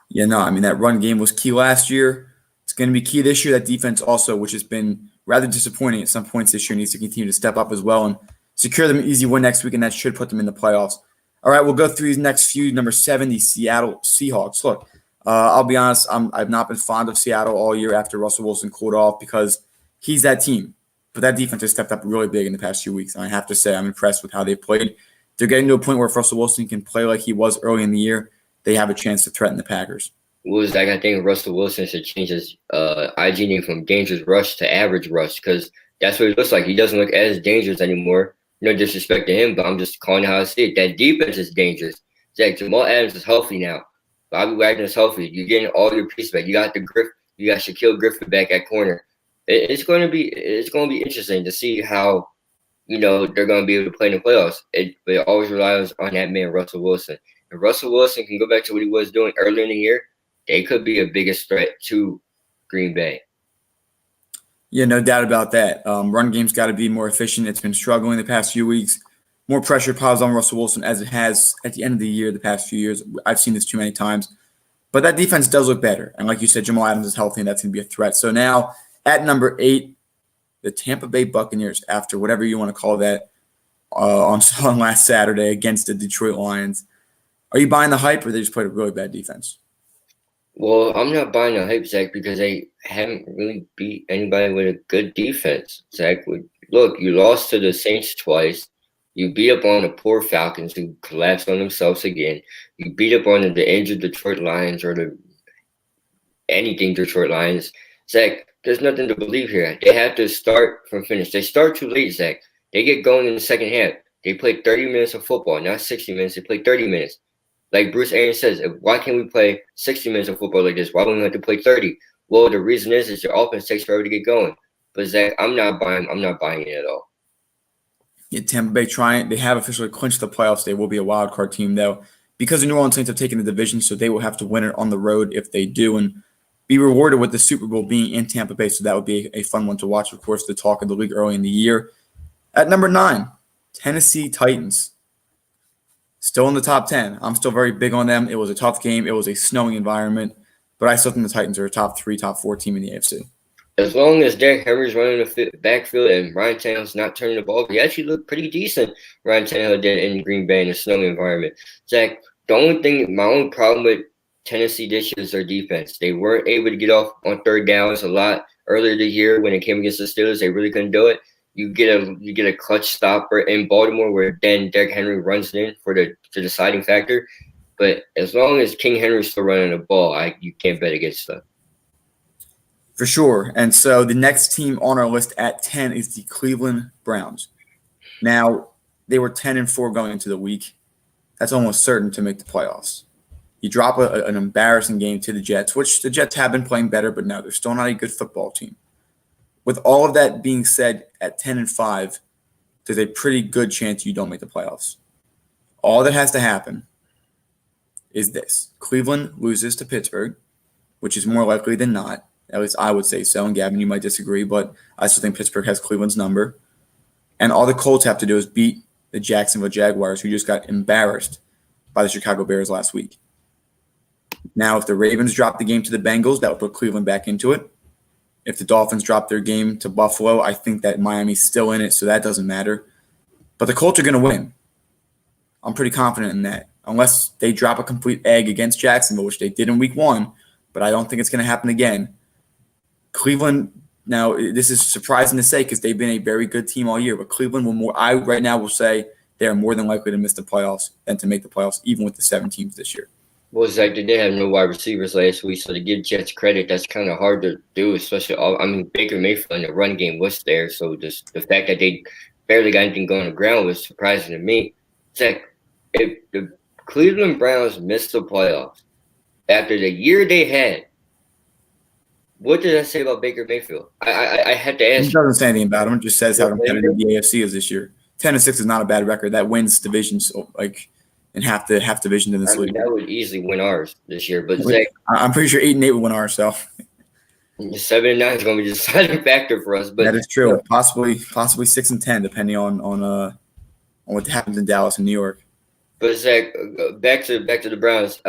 Yeah, no, I mean, that run game was key last year. It's going to be key this year. That defense also, which has been rather disappointing at some points this year, needs to continue to step up as well and secure them an easy win next week, and that should put them in the playoffs. All right, we'll go through these next few. Number 7, the Seattle Seahawks. Look, I'll be honest, I've not been fond of Seattle all year after Russell Wilson cooled off because he's that team. But that defense has stepped up really big in the past few weeks. And I have to say, I'm impressed with how they've played. They're getting to a point where if Russell Wilson can play like he was early in the year, they have a chance to threaten the Packers. Was like I think Russell Wilson should change his IG name from Dangerous Rush to Average Rush because that's what he looks like. He doesn't look as dangerous anymore. No disrespect to him, but I'm just calling it how I see it. That defense is dangerous. Zach, Jamal Adams is healthy now. Bobby Wagner is healthy. You're getting all your pieces back. You got you got Shaquille Griffin back at corner. It's going to be interesting to see how they're going to be able to play in the playoffs. But it always relies on that man Russell Wilson. If Russell Wilson can go back to what he was doing earlier in the year, they could be a biggest threat to Green Bay. Yeah, no doubt about that. Run game's got to be more efficient. It's been struggling the past few weeks. More pressure piles on Russell Wilson as it has at the end of the year the past few years. I've seen this too many times. But that defense does look better. And like you said, Jamal Adams is healthy, and that's going to be a threat. So now at number 8, the Tampa Bay Buccaneers, after whatever you want to call that, on last Saturday against the Detroit Lions. Are you buying the hype, or they just played a really bad defense? Well, I'm not buying the hype, Zach, because they haven't really beat anybody with a good defense. Zach, look, you lost to the Saints twice. You beat up on the poor Falcons who collapsed on themselves again. You beat up on the injured Detroit Lions or anything Detroit Lions. Zach, there's nothing to believe here. They have to start from finish. They start too late, Zach. They get going in the second half. They play 30 minutes of football, not 60 minutes. They play 30 minutes. Like Bruce Arians says, why can't we play 60 minutes of football like this? Why don't we have to play 30? Well, the reason is your offense takes forever to get going. But Zach, I'm not buying it at all. Yeah, Tampa Bay they have officially clinched the playoffs. They will be a wild card team, though, because the New Orleans Saints have taken the division, so they will have to win it on the road if they do and be rewarded with the Super Bowl being in Tampa Bay. So that would be a fun one to watch, of course, the talk of the league early in the year. At number 9, Tennessee Titans. Still in the top 10. I'm still very big on them. It was a tough game. It was a snowing environment, but I still think the Titans are a top 3, top 4 team in the AFC. As long as Derrick Henry's running the backfield and Ryan Tannehill's not turning the ball, he actually looked pretty decent. Ryan Tannehill did in Green Bay in a snowy environment. Zach, my only problem with Tennessee this year is their defense. They weren't able to get off on third downs a lot earlier this year when it came against the Steelers. They really couldn't do it. You get a clutch stopper in Baltimore where then Derrick Henry runs in for the deciding factor. But as long as King Henry's still running the ball, you can't bet against them. For sure. And so the next team on our list at 10 is the Cleveland Browns. Now, they were 10-4 going into the week. That's almost certain to make the playoffs. You drop an embarrassing game to the Jets, which the Jets have been playing better, but no, they're still not a good football team. With all of that being said, at 10-5, there's a pretty good chance you don't make the playoffs. All that has to happen is this. Cleveland loses to Pittsburgh, which is more likely than not. At least I would say so. And Gavin, you might disagree, but I still think Pittsburgh has Cleveland's number. And all the Colts have to do is beat the Jacksonville Jaguars, who just got embarrassed by the Chicago Bears last week. Now, if the Ravens drop the game to the Bengals, that would put Cleveland back into it. If the Dolphins drop their game to Buffalo, I think that Miami's still in it, so that doesn't matter. But the Colts are going to win. I'm pretty confident in that, unless they drop a complete egg against Jacksonville, which they did in week 1, but I don't think it's going to happen again. Cleveland, now this is surprising to say because they've been a very good team all year, but Cleveland right now will say they are more than likely to miss the playoffs than to make the playoffs, even with the 7 teams this year. Well, Zach, they did have no wide receivers last week, so to give Jets credit, that's kind of hard to do, especially Baker Mayfield in the run game was there, so just the fact that they barely got anything going on the ground was surprising to me. Zach, if the Cleveland Browns missed the playoffs after the year they had, what did that say about Baker Mayfield? I had to ask. He doesn't say anything about him. It just says how competitive the AFC is this year. 10-6 is not a bad record. That wins divisions in half division in this league. That would easily win ours this year. But Zach, I'm pretty sure 8-8 would win ours. So 7-9 is going to be the deciding factor for us. But that is true. Possibly 6-10, depending on what happens in Dallas and New York. But Zach, back to the Browns.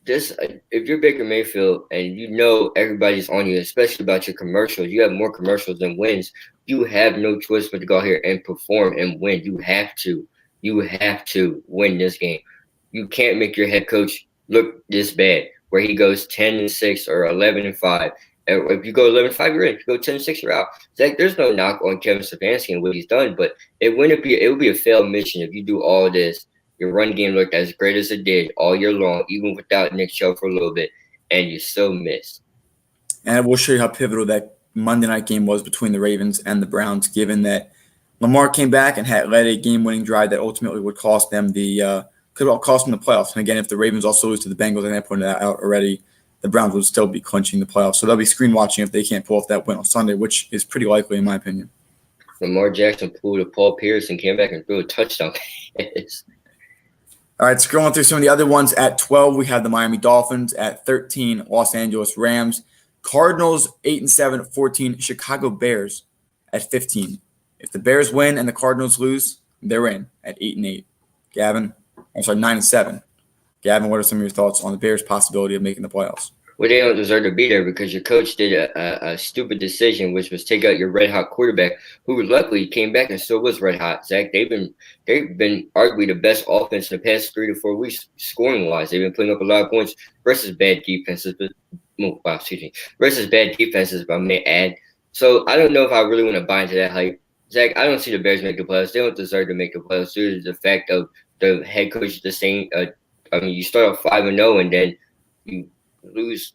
If you're Baker Mayfield and you know everybody's on you, especially about your commercials, you have more commercials than wins. You have no choice but to go out here and perform and win. You have to win this game. You can't make your head coach look this bad, where he goes 10-6 or 11-5. If you go 11-5, you're in. If you go 10-6, you're out. Zach, there's no knock on Kevin Stefanski and what he's done, but it would be a failed mission if you do all this. Your run game looked as great as it did all year long, even without Nick Chubb for a little bit, and you still missed. And we'll show you how pivotal that Monday night game was between the Ravens and the Browns, given that Lamar came back and had led a game-winning drive that ultimately would cost them the playoffs. And again, if the Ravens also lose to the Bengals, and I pointed that out already, the Browns would still be clinching the playoffs. So they'll be screen watching if they can't pull off that win on Sunday, which is pretty likely in my opinion. Lamar Jackson pulled a Paul Pierce and came back and threw a touchdown. All right, scrolling through some of the other ones. At 12, we have the Miami Dolphins. At 13, Los Angeles Rams. Cardinals, 8-7. 14, Chicago Bears at 15. If the Bears win and the Cardinals lose, they're in at 8-8. 9-7. Gavin, what are some of your thoughts on the Bears' possibility of making the playoffs? Well, they don't deserve to be there because your coach did a stupid decision, which was take out your red-hot quarterback, who luckily came back and still was red-hot. Zach, they've been arguably the best offense in the past 3 to 4 weeks scoring-wise. They've been putting up a lot of points versus bad defenses. Versus bad defenses, if I may add. So I don't know if I really want to buy into that hype. Zach, I don't see the Bears make the playoffs. They don't deserve to make the playoffs due to the fact of the head coach the same. You start off 5-0 and then you lose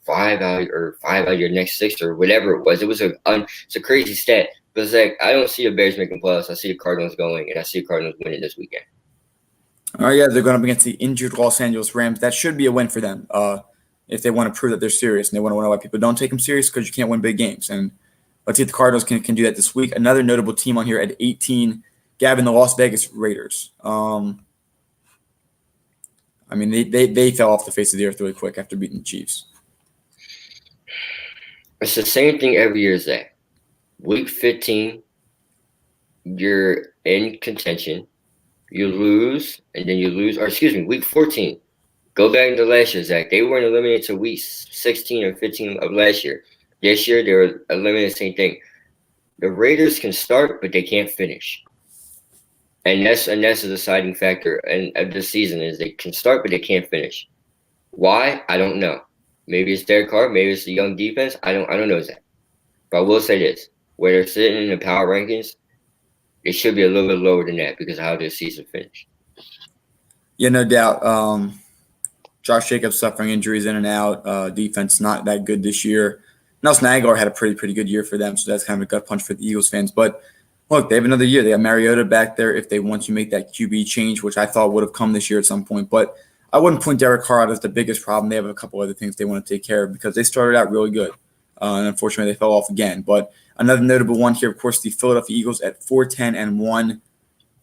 5 out of your next 6 or whatever it was. It's a crazy stat. But Zach, I don't see the Bears making playoffs. I see the Cardinals going, and I see the Cardinals winning this weekend. Oh yeah, they're going up against the injured Los Angeles Rams. That should be a win for them if they want to prove that they're serious and they want to know why people don't take them serious because you can't win big games. And let's see if the Cardinals can do that this week. Another notable team on here at 18, Gavin, the Las Vegas Raiders. They fell off the face of the earth really quick after beating the Chiefs. It's the same thing every year, Zach. Week 15, you're in contention. You lose, and then you lose. Or excuse me, week 14. Go back into last year, Zach. They weren't eliminated to week 16 or 15 of last year. This year, they were eliminated the same thing. The Raiders can start, but they can't finish. And that's a deciding factor of this season is they can start, but they can't finish. Why? I don't know. Maybe it's Derek Carr. Maybe it's the young defense. I don't know that. But I will say this. Where they're sitting in the power rankings, they should be a little bit lower than that because of how this season finished. Yeah, no doubt. Josh Jacobs suffering injuries in and out. Defense not that good this year. Nelson Aguilar had a pretty good year for them, so that's kind of a gut punch for the Eagles fans. But look, they have another year. They have Mariota back there if they want to make that QB change, which I thought would have come this year at some point. But I wouldn't point Derek Carr out as the biggest problem. They have a couple other things they want to take care of because they started out really good. And unfortunately, they fell off again. But another notable one here, of course, the Philadelphia Eagles at 4-10-1,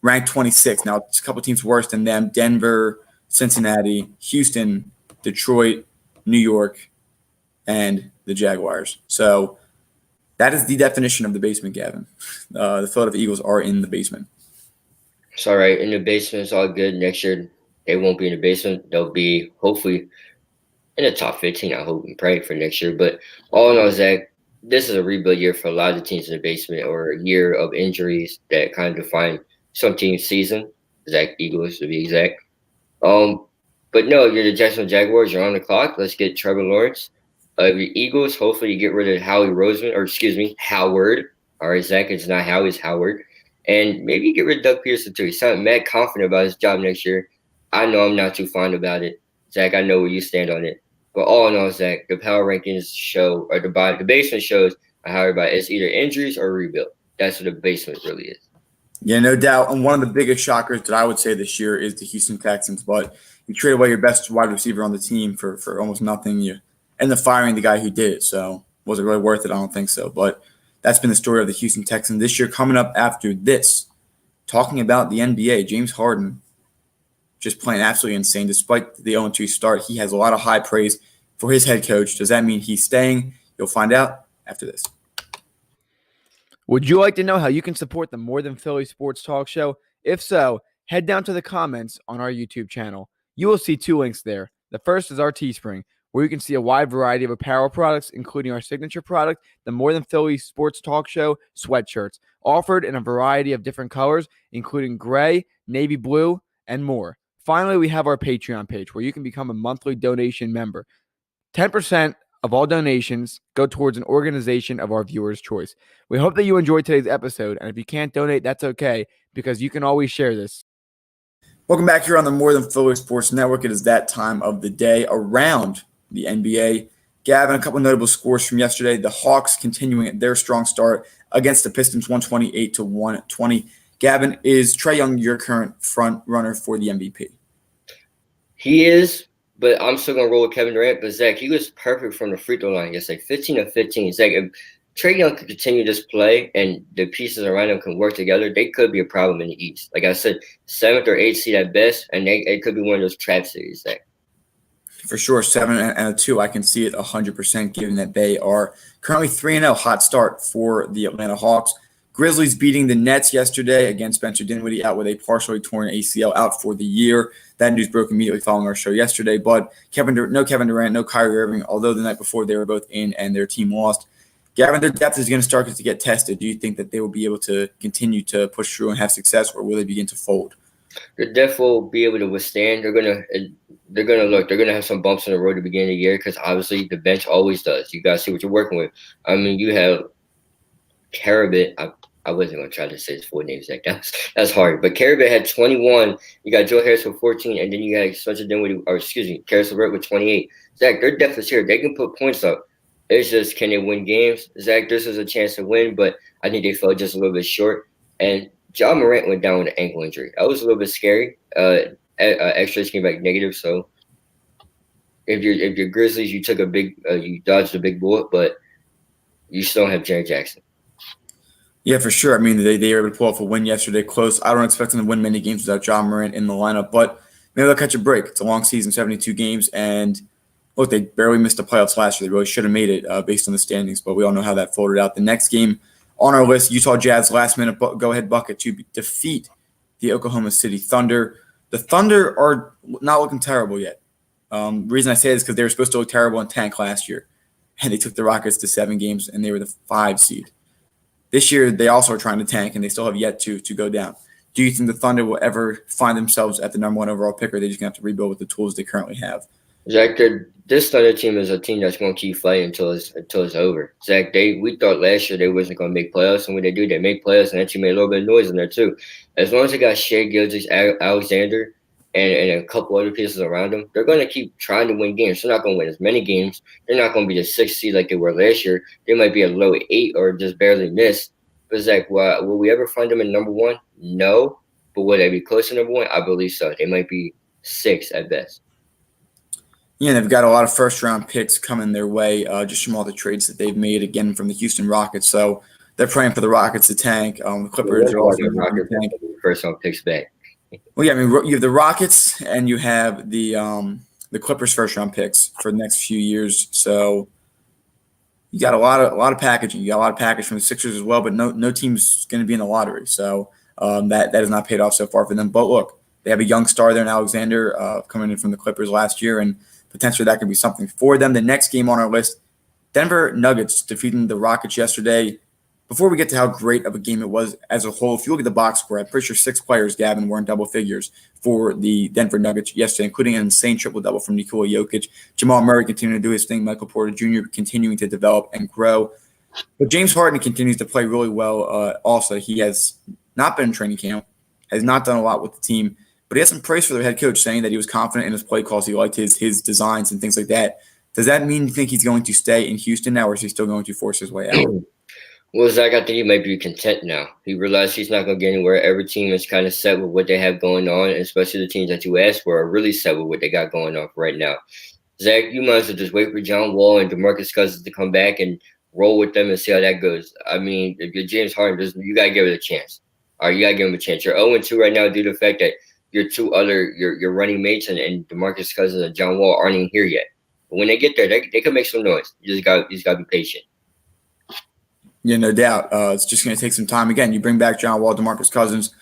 ranked 26. Now, it's a couple teams worse than them. Denver, Cincinnati, Houston, Detroit, New York, and the Jaguars. So that is the definition of the basement, Gavin. The Philadelphia Eagles are in the basement. It's all right. In the basement, it's all good. Next year, they won't be in the basement. They'll be hopefully in the top 15, I hope and pray for next year. But all in all, Zach, this is a rebuild year for a lot of the teams in the basement or a year of injuries that kind of define some teams' season. Zach Eagles to be exact. But no, you're the Jacksonville Jaguars. You're on the clock. Let's get Trevor Lawrence. The Eagles, hopefully you get rid of Howard. All right, Zach, it's not Howie, it's Howard. And maybe you get rid of Doug Peterson too. He sounded mad confident about his job next year. I know I'm not too fond about it. Zach, I know where you stand on it. But all in all, Zach, the power rankings show, or the basement shows how everybody, it's either injuries or rebuild. That's what the basement really is. Yeah, no doubt. And one of the biggest shockers that I would say this year is the Houston Texans. But you trade away your best wide receiver on the team for almost nothing. You end up firing the guy who did it. So was it really worth it? I don't think so. But that's been the story of the Houston Texans this year. Coming up after this, talking about the NBA, James Harden just playing absolutely insane. Despite the 0-2 start, he has a lot of high praise for his head coach. Does that mean he's staying? You'll find out after this. Would you like to know how you can support the More Than Philly Sports Talk Show? If so, head down to the comments on our YouTube channel. You will see 2 links there. The first is our Teespring, where you can see a wide variety of apparel products, including our signature product, the More Than Philly Sports Talk Show sweatshirts, offered in a variety of different colors, including gray, navy blue, and more. Finally, we have our Patreon page, where you can become a monthly donation member. 10% of all donations go towards an organization of our viewers' choice. We hope that you enjoyed today's episode, and if you can't donate, that's okay, because you can always share this. Welcome back here on the More Than Philly Sports Network. It is that time of the day around the NBA. Gavin, a couple of notable scores from yesterday. The Hawks continuing their strong start against the Pistons, 128-120. Gavin, is Trae Young your current front runner for the MVP? He is, but I'm still going to roll with Kevin Durant. But, Zach, he was perfect from the free throw line yesterday, 15 of 15. Zach, if Trae Young could continue this play and the pieces around him can work together, they could be a problem in the East. Like I said, 7th or 8th seed at best, and it could be one of those trap series, Zach. For sure, 7-2. I can see it 100%, given that they are currently 3-0. Hot start for the Atlanta Hawks. Grizzlies beating the Nets yesterday against Spencer Dinwiddie out with a partially torn ACL, out for the year. That news broke immediately following our show yesterday. But no Kevin Durant, no Kyrie Irving, although the night before they were both in and their team lost. Gavin, their depth is going to start to get tested. Do you think that they will be able to continue to push through and have success, or will they begin to fold? The depth will be able to withstand. They're gonna have some bumps in the road at the beginning of the year because obviously the bench always does. You guys see what you're working with. I mean, you have Carabit. I wasn't gonna try to say his full name, Zach. That's hard. But Carabit had 21. You got Joe Harris with 14, and then you got Spencer Dinwiddie, Karis LeVert with 28. Zach, their depth is here. They can put points up. It's just, can they win games? Zach, this is a chance to win, but I think they fell just a little bit short. And Ja Morant went down with an ankle injury. That was a little bit scary. X-rays came back negative. So if you're Grizzlies, you you dodged a big bullet, but you still don't have Jaren Jackson. Yeah, for sure. I mean, they were able to pull off a win yesterday, close. I don't expect them to win many games without Ja Morant in the lineup, but maybe they'll catch a break. It's a long season, 72 games, and look, they barely missed the playoffs last year. They really should have made it based on the standings, but we all know how that folded out. The next game on our list, Utah Jazz last-minute go-ahead bucket to defeat the Oklahoma City Thunder. The Thunder are not looking terrible yet. The reason I say this is because they were supposed to look terrible in tank last year, and they took the Rockets to 7 games, and they were the 5 seed. This year, they also are trying to tank, and they still have yet to go down. Do you think the Thunder will ever find themselves at the number 1 overall pick, or are they just going to have to rebuild with the tools they currently have? Zach, this Thunder team is a team that's going to keep fighting until it's over. Zach, we thought last year they wasn't going to make playoffs, and when they do, they make playoffs, and actually made a little bit of noise in there too. As long as they got Shea Gilgeous, Alexander, and a couple other pieces around them, they're going to keep trying to win games. They're not going to win as many games. They're not going to be the 6th seed like they were last year. They might be a low 8 or just barely miss. But Zach, will we ever find them in number 1? No. But will they be close to number 1? I believe so. They might be 6 at best. Yeah, they've got a lot of first-round picks coming their way just from all the trades that they've made, again, from the Houston Rockets. So they're praying for the Rockets to tank. The Clippers are also Rockets tank. First-round picks back. Well, yeah, I mean, you have the Rockets and you have the Clippers first-round picks for the next few years. So you got a lot of packaging. You got a lot of package from the Sixers as well, but no team's going to be in the lottery. So that has not paid off so far for them. But look, they have a young star there in Alexander coming in from the Clippers last year, and potentially that could be something for them. The next game on our list, Denver Nuggets defeating the Rockets yesterday. before we get to how great of a game it was as a whole, if you look at the box score, I'm pretty sure 6 players, Gavin, were in double figures for the Denver Nuggets yesterday, including an insane triple-double from Nikola Jokic. Jamal Murray continuing to do his thing. Michael Porter Jr. continuing to develop and grow. But James Harden continues to play really well also. He has not been in training camp, has not done a lot with the team, but he has some praise for their head coach, saying that he was confident in his play calls. He liked his designs and things like that. Does that mean you think he's going to stay in Houston now, or is he still going to force his way out? Well, Zach, I think he might be content now. He realized he's not going to get anywhere. Every team is kind of set with what they have going on, especially the teams that you asked for are really set with what they got going on right now. Zach, you might as well just wait for John Wall and DeMarcus Cousins to come back and roll with them and see how that goes. I mean, if you're James Harden, you got to give it a chance. All right, you got to give him a chance. You're 0-2 right now due to the fact that your two other your running mates and DeMarcus Cousins and John Wall aren't even here yet. But when they get there, they can make some noise. You just got to be patient. Yeah, no doubt. It's just going to take some time. Again, you bring back John Wall, DeMarcus Cousins.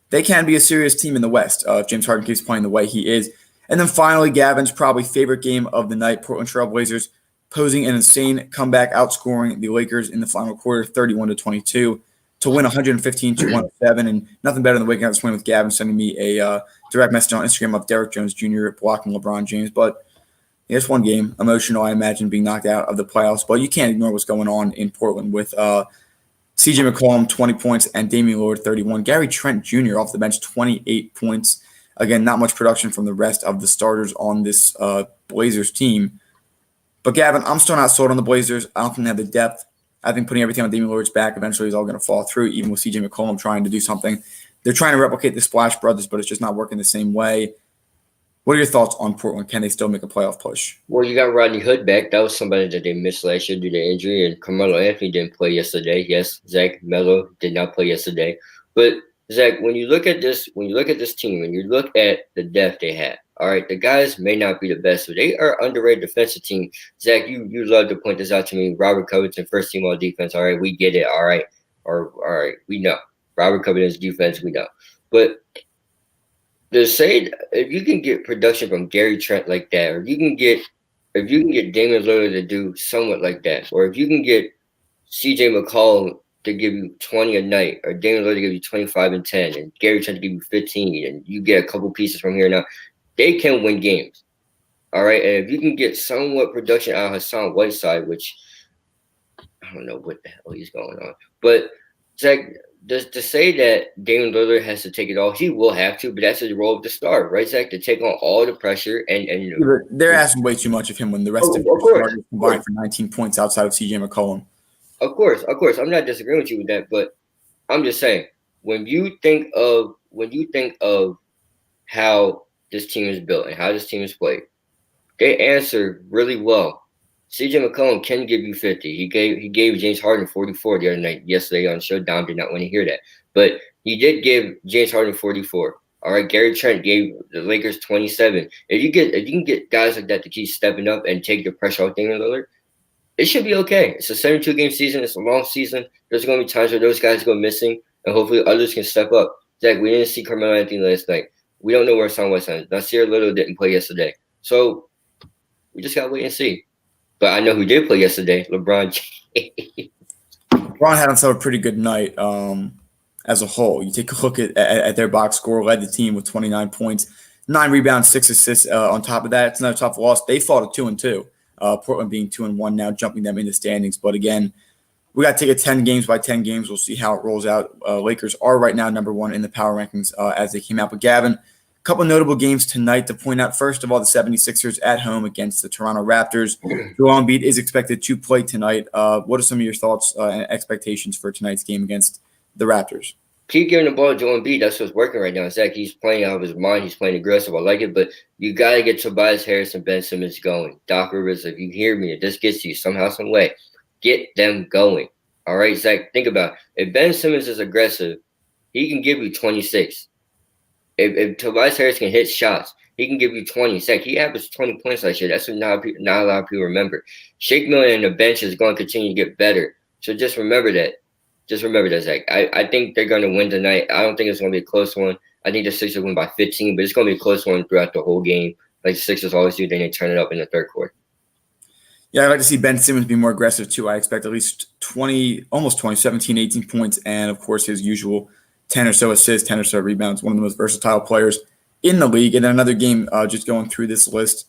They can be a serious team in the West if James Harden keeps playing the way he is. And then finally, Gavin's probably favorite game of the night, Portland Trail Blazers posing an insane comeback, outscoring the Lakers in the final quarter, 31-22, to win 115-107. And nothing better than waking up this morning with Gavin sending me a direct message on Instagram of Derrick Jones Jr. blocking LeBron James. But it's one game. Emotional, I imagine, being knocked out of the playoffs. But you can't ignore what's going on in Portland with C.J. McCollum, 20 points, and Damian Lillard, 31. Gary Trent Jr. off the bench, 28 points. Again, not much production from the rest of the starters on this Blazers team. But, Gavin, I'm still not sold on the Blazers. I don't think they have the depth. I think putting everything on Damian Lillard's back eventually is all going to fall through, even with C.J. McCollum trying to do something. They're trying to replicate the Splash Brothers, but it's just not working the same way. What are your thoughts on Portland? Can they still make a playoff push? Well, you got Rodney Hood back. That was somebody that they missed last year due to injury, and Carmelo Anthony didn't play yesterday. Yes, Zach Melo did not play yesterday. But Zach, when you look at this team and you look at the depth they have, all right, the guys may not be the best, but they are underrated defensive team. Zach, you love to point this out to me. Robert Covington, first team all defense. All right, we get it. All right, we know Robert Covington's defense. We know, but to say if you can get production from Gary Trent like that, or if you can get Damian Lillard to do somewhat like that, or if you can get C.J. McCollum to give you 20 a night, or Damian Lillard to give you 25 and 10, and Gary Trent to give you 15, and you get a couple pieces from here now, they can win games. All right, and if you can get somewhat production out of Hassan Whiteside, which I don't know what the hell he's going on, but Zach, to say that Damian Lillard has to take it all, he will have to, but that's the role of the star, right, Zach? To take on all the pressure and they're asking way too much of him when the rest of the starters combined for 19 points outside of C.J. McCollum. Of course, I'm not disagreeing with you with that, but I'm just saying when you think of how this team is built and how this team is played, they answer really well. C.J. McCollum can give you 50. He gave James Harden 44 the other night. Yesterday on the show, Dom did not want to hear that. But he did give James Harden 44. All right, Gary Trent gave the Lakers 27. If you can get guys like that to keep stepping up and take the pressure off Damian Lillard, it should be okay. It's a 72-game season. It's a long season. There's going to be times where those guys go missing, and hopefully others can step up. Zach, we didn't see Carmelo Anthony last night. We don't know where Hassan Whiteside is. Nasir Little didn't play yesterday. So we just got to wait and see. But I know who did play yesterday, LeBron James. LeBron had himself a pretty good night as a whole. You take a look at their box score, led the team with 29 points, 9 rebounds, 6 assists on top of that. It's another tough loss. They fought at 2-2. Portland being 2-1 now, jumping them in the standings. But again, we got to take it 10 games by 10 games. We'll see how it rolls out. Lakers are right now number 1 in the power rankings as they came out. But Gavin, a couple of notable games tonight to point out. First of all, the 76ers at home against the Toronto Raptors. Joel Embiid is expected to play tonight. What are some of your thoughts and expectations for tonight's game against the Raptors? Keep giving the ball to Joel Embiid. That's what's working right now. Zach, he's playing out of his mind. He's playing aggressive. I like it, but you got to get Tobias Harris and Ben Simmons going. Doc Rivers, if you hear me, if this gets to you somehow, some way, get them going. All right, Zach, think about it. If Ben Simmons is aggressive, he can give you 26. If Tobias Harris can hit shots, he can give you 20. Zach, he averaged 20 points last year. That's what not a lot of people remember. Shake Milton and the bench is going to continue to get better. So just remember that. Just remember that, Zach. I think they're going to win tonight. I don't think it's going to be a close one. I think the Sixers win by 15, but it's going to be a close one throughout the whole game. Like the Sixers always do, then they turn it up in the third quarter. Yeah, I'd like to see Ben Simmons be more aggressive too. I expect at least 20, almost 20, 17, 18 points, and of course his usual 10 or so assists, 10 or so rebounds. One of the most versatile players in the league. And then another game, just going through this list,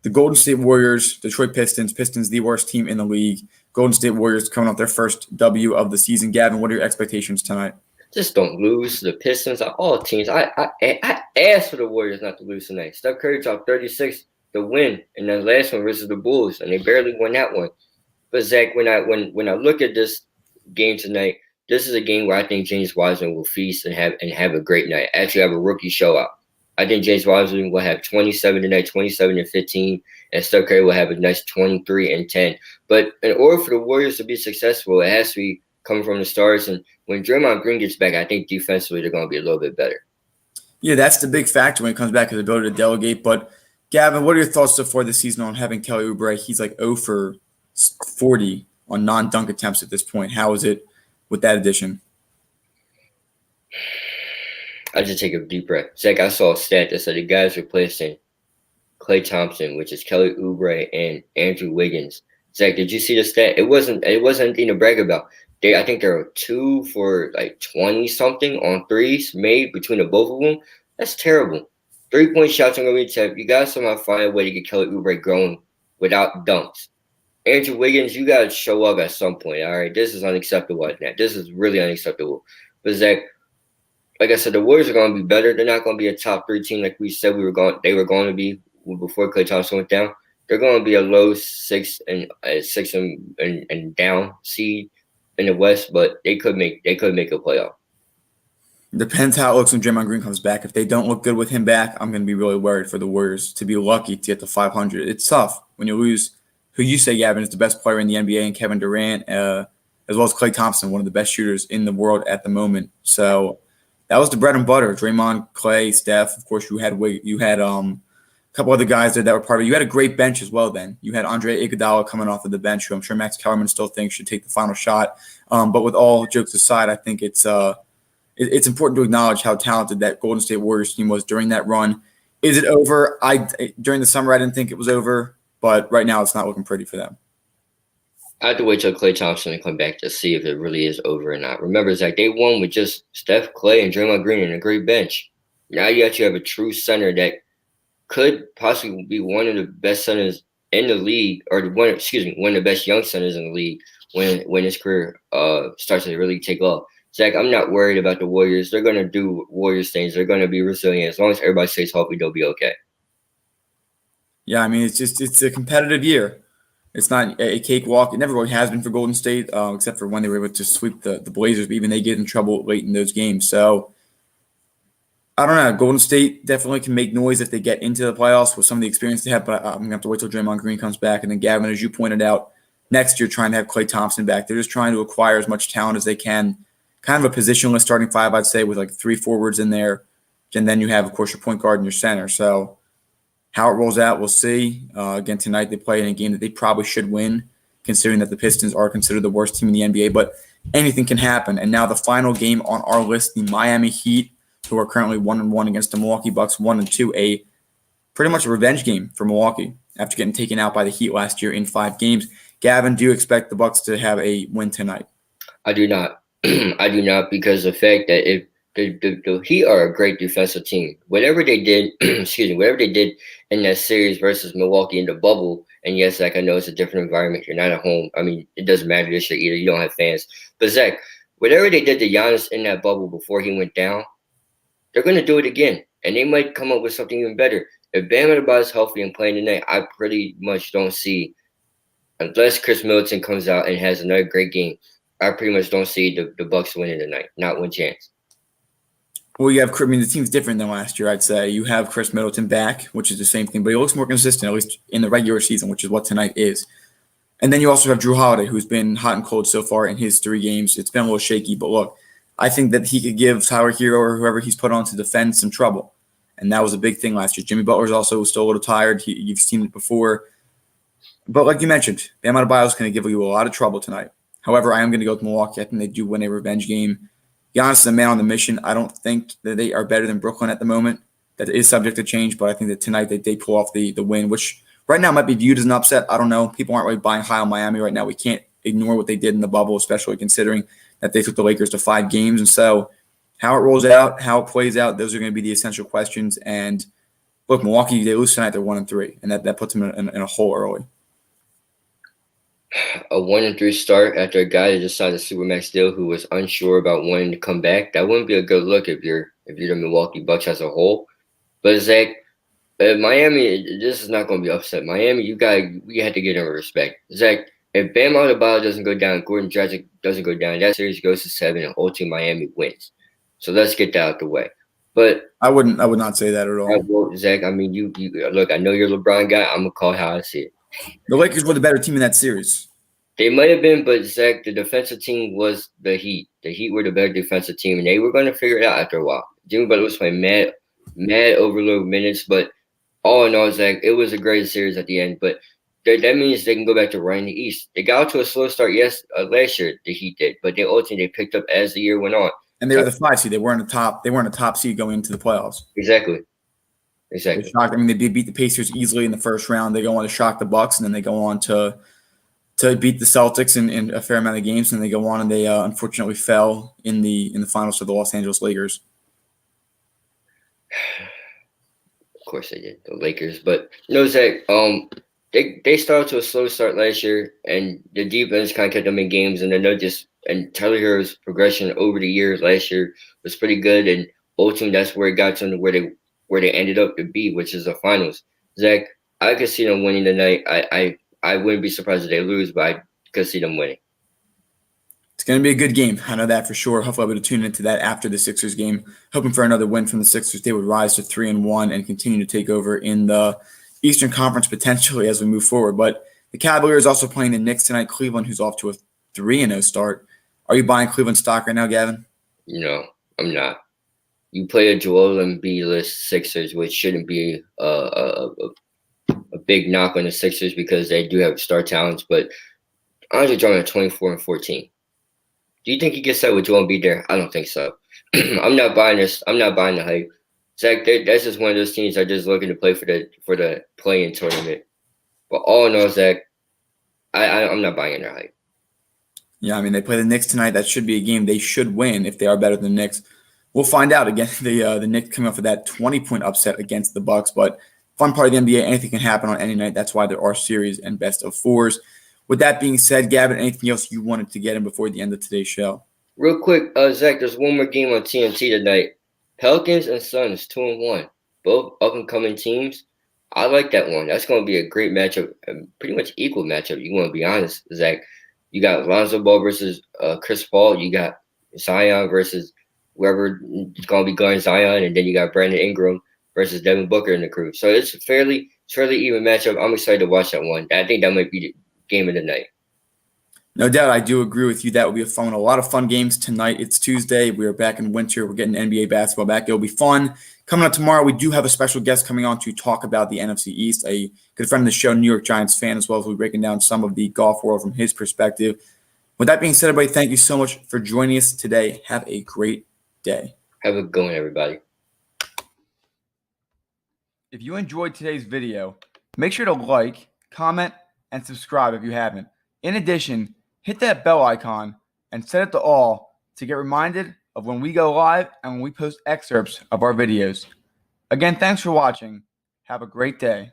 the Golden State Warriors, Detroit Pistons. Pistons, the worst team in the league. Golden State Warriors coming off their first W of the season. Gavin, what are your expectations tonight? Just don't lose to the Pistons. All teams. I asked for the Warriors not to lose tonight. Steph Curry dropped 36 to win in the last one versus the Bulls, and they barely won that one. But Zach, when I look at this game tonight, this is a game where I think James Wiseman will feast and have a great night. Actually, have a rookie show out. I think James Wiseman will have 27 tonight, 27 and 15, and Steph Curry will have a nice 23 and 10. But in order for the Warriors to be successful, it has to be coming from the stars. And when Draymond Green gets back, I think defensively they're going to be a little bit better. Yeah, that's the big factor when it comes back to the ability to delegate. But Gavin, what are your thoughts so far this season on having Kelly Oubre? He's like 0 for 40 on non-dunk attempts at this point. How is it with that addition? I just take a deep breath. Zach, I saw a stat that said the guys replacing Klay Thompson, which is Kelly Oubre and Andrew Wiggins. Zach, did you see the stat? It wasn't anything to brag about. I think there are 2 for like 20 something on threes made between the both of them. That's terrible. 3-point shots are going to be tough. You got to somehow find a way to get Kelly Oubre going without dunks. Andrew Wiggins, you got to show up at some point. All right, this is unacceptable. This is really unacceptable. But Zach, like I said, the Warriors are going to be better. They're not going to be a top 3 team like we said they were going to be before Klay Thompson went down. They're going to be a low 6 and down seed in the West, but they could make a playoff. Depends how it looks when Draymond Green comes back. If they don't look good with him back, I'm going to be really worried for the Warriors to be lucky to get to 500. It's tough when you lose who you say, Gavin, is the best player in the NBA, and Kevin Durant, as well as Klay Thompson, one of the best shooters in the world at the moment. So that was the bread and butter. Draymond, Klay, Steph. Of course, you had a couple other guys there that were part of it. You had a great bench as well then. You had Andre Iguodala coming off of the bench, who I'm sure Max Kellerman still thinks should take the final shot. But with all jokes aside, I think it's important to acknowledge how talented that Golden State Warriors team was during that run. Is it over? During the summer, I didn't think it was over, but right now it's not looking pretty for them. I have to wait till Klay Thompson to come back to see if it really is over or not. Remember, Zach, they won with just Steph, Klay, and Draymond Green and a great bench. Now you actually have a true center that could possibly be one of the best centers in the league, or one of the best young centers in the league when his career starts to really take off. Zach, I'm not worried about the Warriors. They're going to do Warriors things. They're going to be resilient. As long as everybody stays healthy, they'll be okay. Yeah, I mean, it's a competitive year. It's not a cakewalk. It never really has been for Golden State, except for when they were able to sweep the Blazers. But even they get in trouble late in those games. So I don't know. Golden State definitely can make noise if they get into the playoffs with some of the experience they have. But I'm going to have to wait till Draymond Green comes back. And then Gavin, as you pointed out, next year trying to have Klay Thompson back. They're just trying to acquire as much talent as they can. Kind of a positionless starting 5, I'd say, with like 3 forwards in there. And then you have, of course, your point guard and your center. So how it rolls out, we'll see. Again, tonight they play in a game that they probably should win, considering that the Pistons are considered the worst team in the NBA. But anything can happen. And now the final game on our list, the Miami Heat, who are currently 1-1 against the Milwaukee Bucks, 1-2, a pretty much a revenge game for Milwaukee after getting taken out by the Heat last year in 5 games. Gavin, do you expect the Bucks to have a win tonight? I do not. I do not, because the fact that if the Heat are a great defensive team. Whatever they did, whatever they did in that series versus Milwaukee in the bubble, and yes, like I know it's a different environment. You're not at home. I mean, it doesn't matter this year either. You don't have fans. But Zach, whatever they did to Giannis in that bubble before he went down, they're going to do it again, and they might come up with something even better. If Bam Adebayo is healthy and playing tonight, I pretty much don't see, unless Chris Middleton comes out and has another great game, I pretty much don't see the Bucks winning tonight. Not one chance. Well, the team's different than last year, I'd say. You have Chris Middleton back, which is the same thing, but he looks more consistent, at least in the regular season, which is what tonight is. And then you also have Jrue Holiday, who's been hot and cold so far in his 3 games. It's been a little shaky, but look, I think that he could give Tyler Hero or whoever he's put on to defend some trouble. And that was a big thing last year. Jimmy Butler's also still a little tired. You've seen it before. But like you mentioned, Bam Adebayo is going to give you a lot of trouble tonight. However, I am going to go with Milwaukee. I think they do win a revenge game. Giannis is a man on the mission. I don't think that they are better than Brooklyn at the moment. That is subject to change, but I think that tonight they pull off the win, which right now it might be viewed as an upset. I don't know. People aren't really buying high on Miami right now. We can't ignore what they did in the bubble, especially considering that they took the Lakers to 5 games. And so how it rolls out, how it plays out, those are going to be the essential questions. And look, Milwaukee, they lose tonight, they're 1-3, and that puts them in a hole early. A 1-3 start after a guy that just signed a supermax deal who was unsure about wanting to come back. That wouldn't be a good look if you're the Milwaukee Bucks as a whole. But Zach, Miami, this is not going to be upset. Miami, we had to get them respect. Zach, if Bam Adebayo doesn't go down, Gordon Dragic doesn't go down, that series goes to 7, and ultimately Miami wins. So let's get that out the way. But I would not say that at all. Well, Zach, I mean, you look. I know you're a LeBron guy. I'm gonna call it how I see it. The Lakers were the better team in that series. They might have been, but Zach, the defensive team was the Heat. The Heat were the better defensive team, and they were going to figure it out after a while. Jimmy Butler was playing mad overload minutes, but all in all, Zach, it was a great series at the end. But that means they can go back to running the East. They got out to a slow start last year. The Heat did, but they ultimately picked up as the year went on. And they were the 5 seed. They weren't a top seed going into the playoffs. Exactly. They beat the Pacers easily in the first round. They go on to shock the Bucks, and then they go on to beat the Celtics in a fair amount of games, and they go on and they unfortunately fell in the finals to the Los Angeles Lakers. Of course they did, the Lakers. But Zach, they started to a slow start last year, and the defense kind of kept them in games, and and Tyler Hero's progression over the years last year was pretty good, and ultimately that's where it got to where they ended up to be, which is the finals. Zach, I could see them winning tonight. I wouldn't be surprised if they lose, but I could see them winning. It's going to be a good game. I know that for sure. Hopefully I'll be able to tune into that after the Sixers game. Hoping for another win from the Sixers. They would rise to 3-1 and continue to take over in the Eastern Conference potentially as we move forward. But the Cavaliers also playing the Knicks tonight. Cleveland, who's off to a 3-0 start. Are you buying Cleveland stock right now, Gavin? No, I'm not. You play a Joel Embiid-less Sixers, which shouldn't be a big knock on the Sixers because they do have star talents, but Andre Drummond at 24-14. Do you think he gets set with Joel Embiid there? I don't think so. I'm not buying this. I'm not buying the hype. Zach, that's just one of those teams that are just looking to play for the play-in tournament. But all in all, Zach, I'm not buying their hype. Yeah, I mean, they play the Knicks tonight. That should be a game they should win if they are better than the Knicks. We'll find out. Again, the Knicks coming off of that 20-point upset against the Bucks, but fun part of the NBA, anything can happen on any night. That's why there are series and best of 4s. With that being said, Gavin, anything else you wanted to get in before the end of today's show? Real quick, Zach, there's one more game on TNT tonight. Pelicans and Suns, 2-1. Both up-and-coming teams. I like that one. That's going to be a great matchup, a pretty much equal matchup. You want to be honest, Zach. You got Lonzo Ball versus Chris Paul. You got Zion versus whoever is going to be guarding Zion, and then you got Brandon Ingram versus Devin Booker in the crew. So it's a fairly even matchup. I'm excited to watch that one. I think that might be the game of the night. No doubt, I do agree with you. That will be a lot of fun games tonight. It's Tuesday. We are back in winter. We're getting NBA basketball back. It'll be fun. Coming up tomorrow, we do have a special guest coming on to talk about the NFC East, a good friend of the show, New York Giants fan, as well as we'll be breaking down some of the golf world from his perspective. With that being said, everybody, thank you so much for joining us today. Have a great day. Have a good one, everybody. If you enjoyed today's video, make sure to like, comment, and subscribe if you haven't. In addition, hit that bell icon and set it to all to get reminded of when we go live and when we post excerpts of our videos. Again, thanks for watching. Have a great day.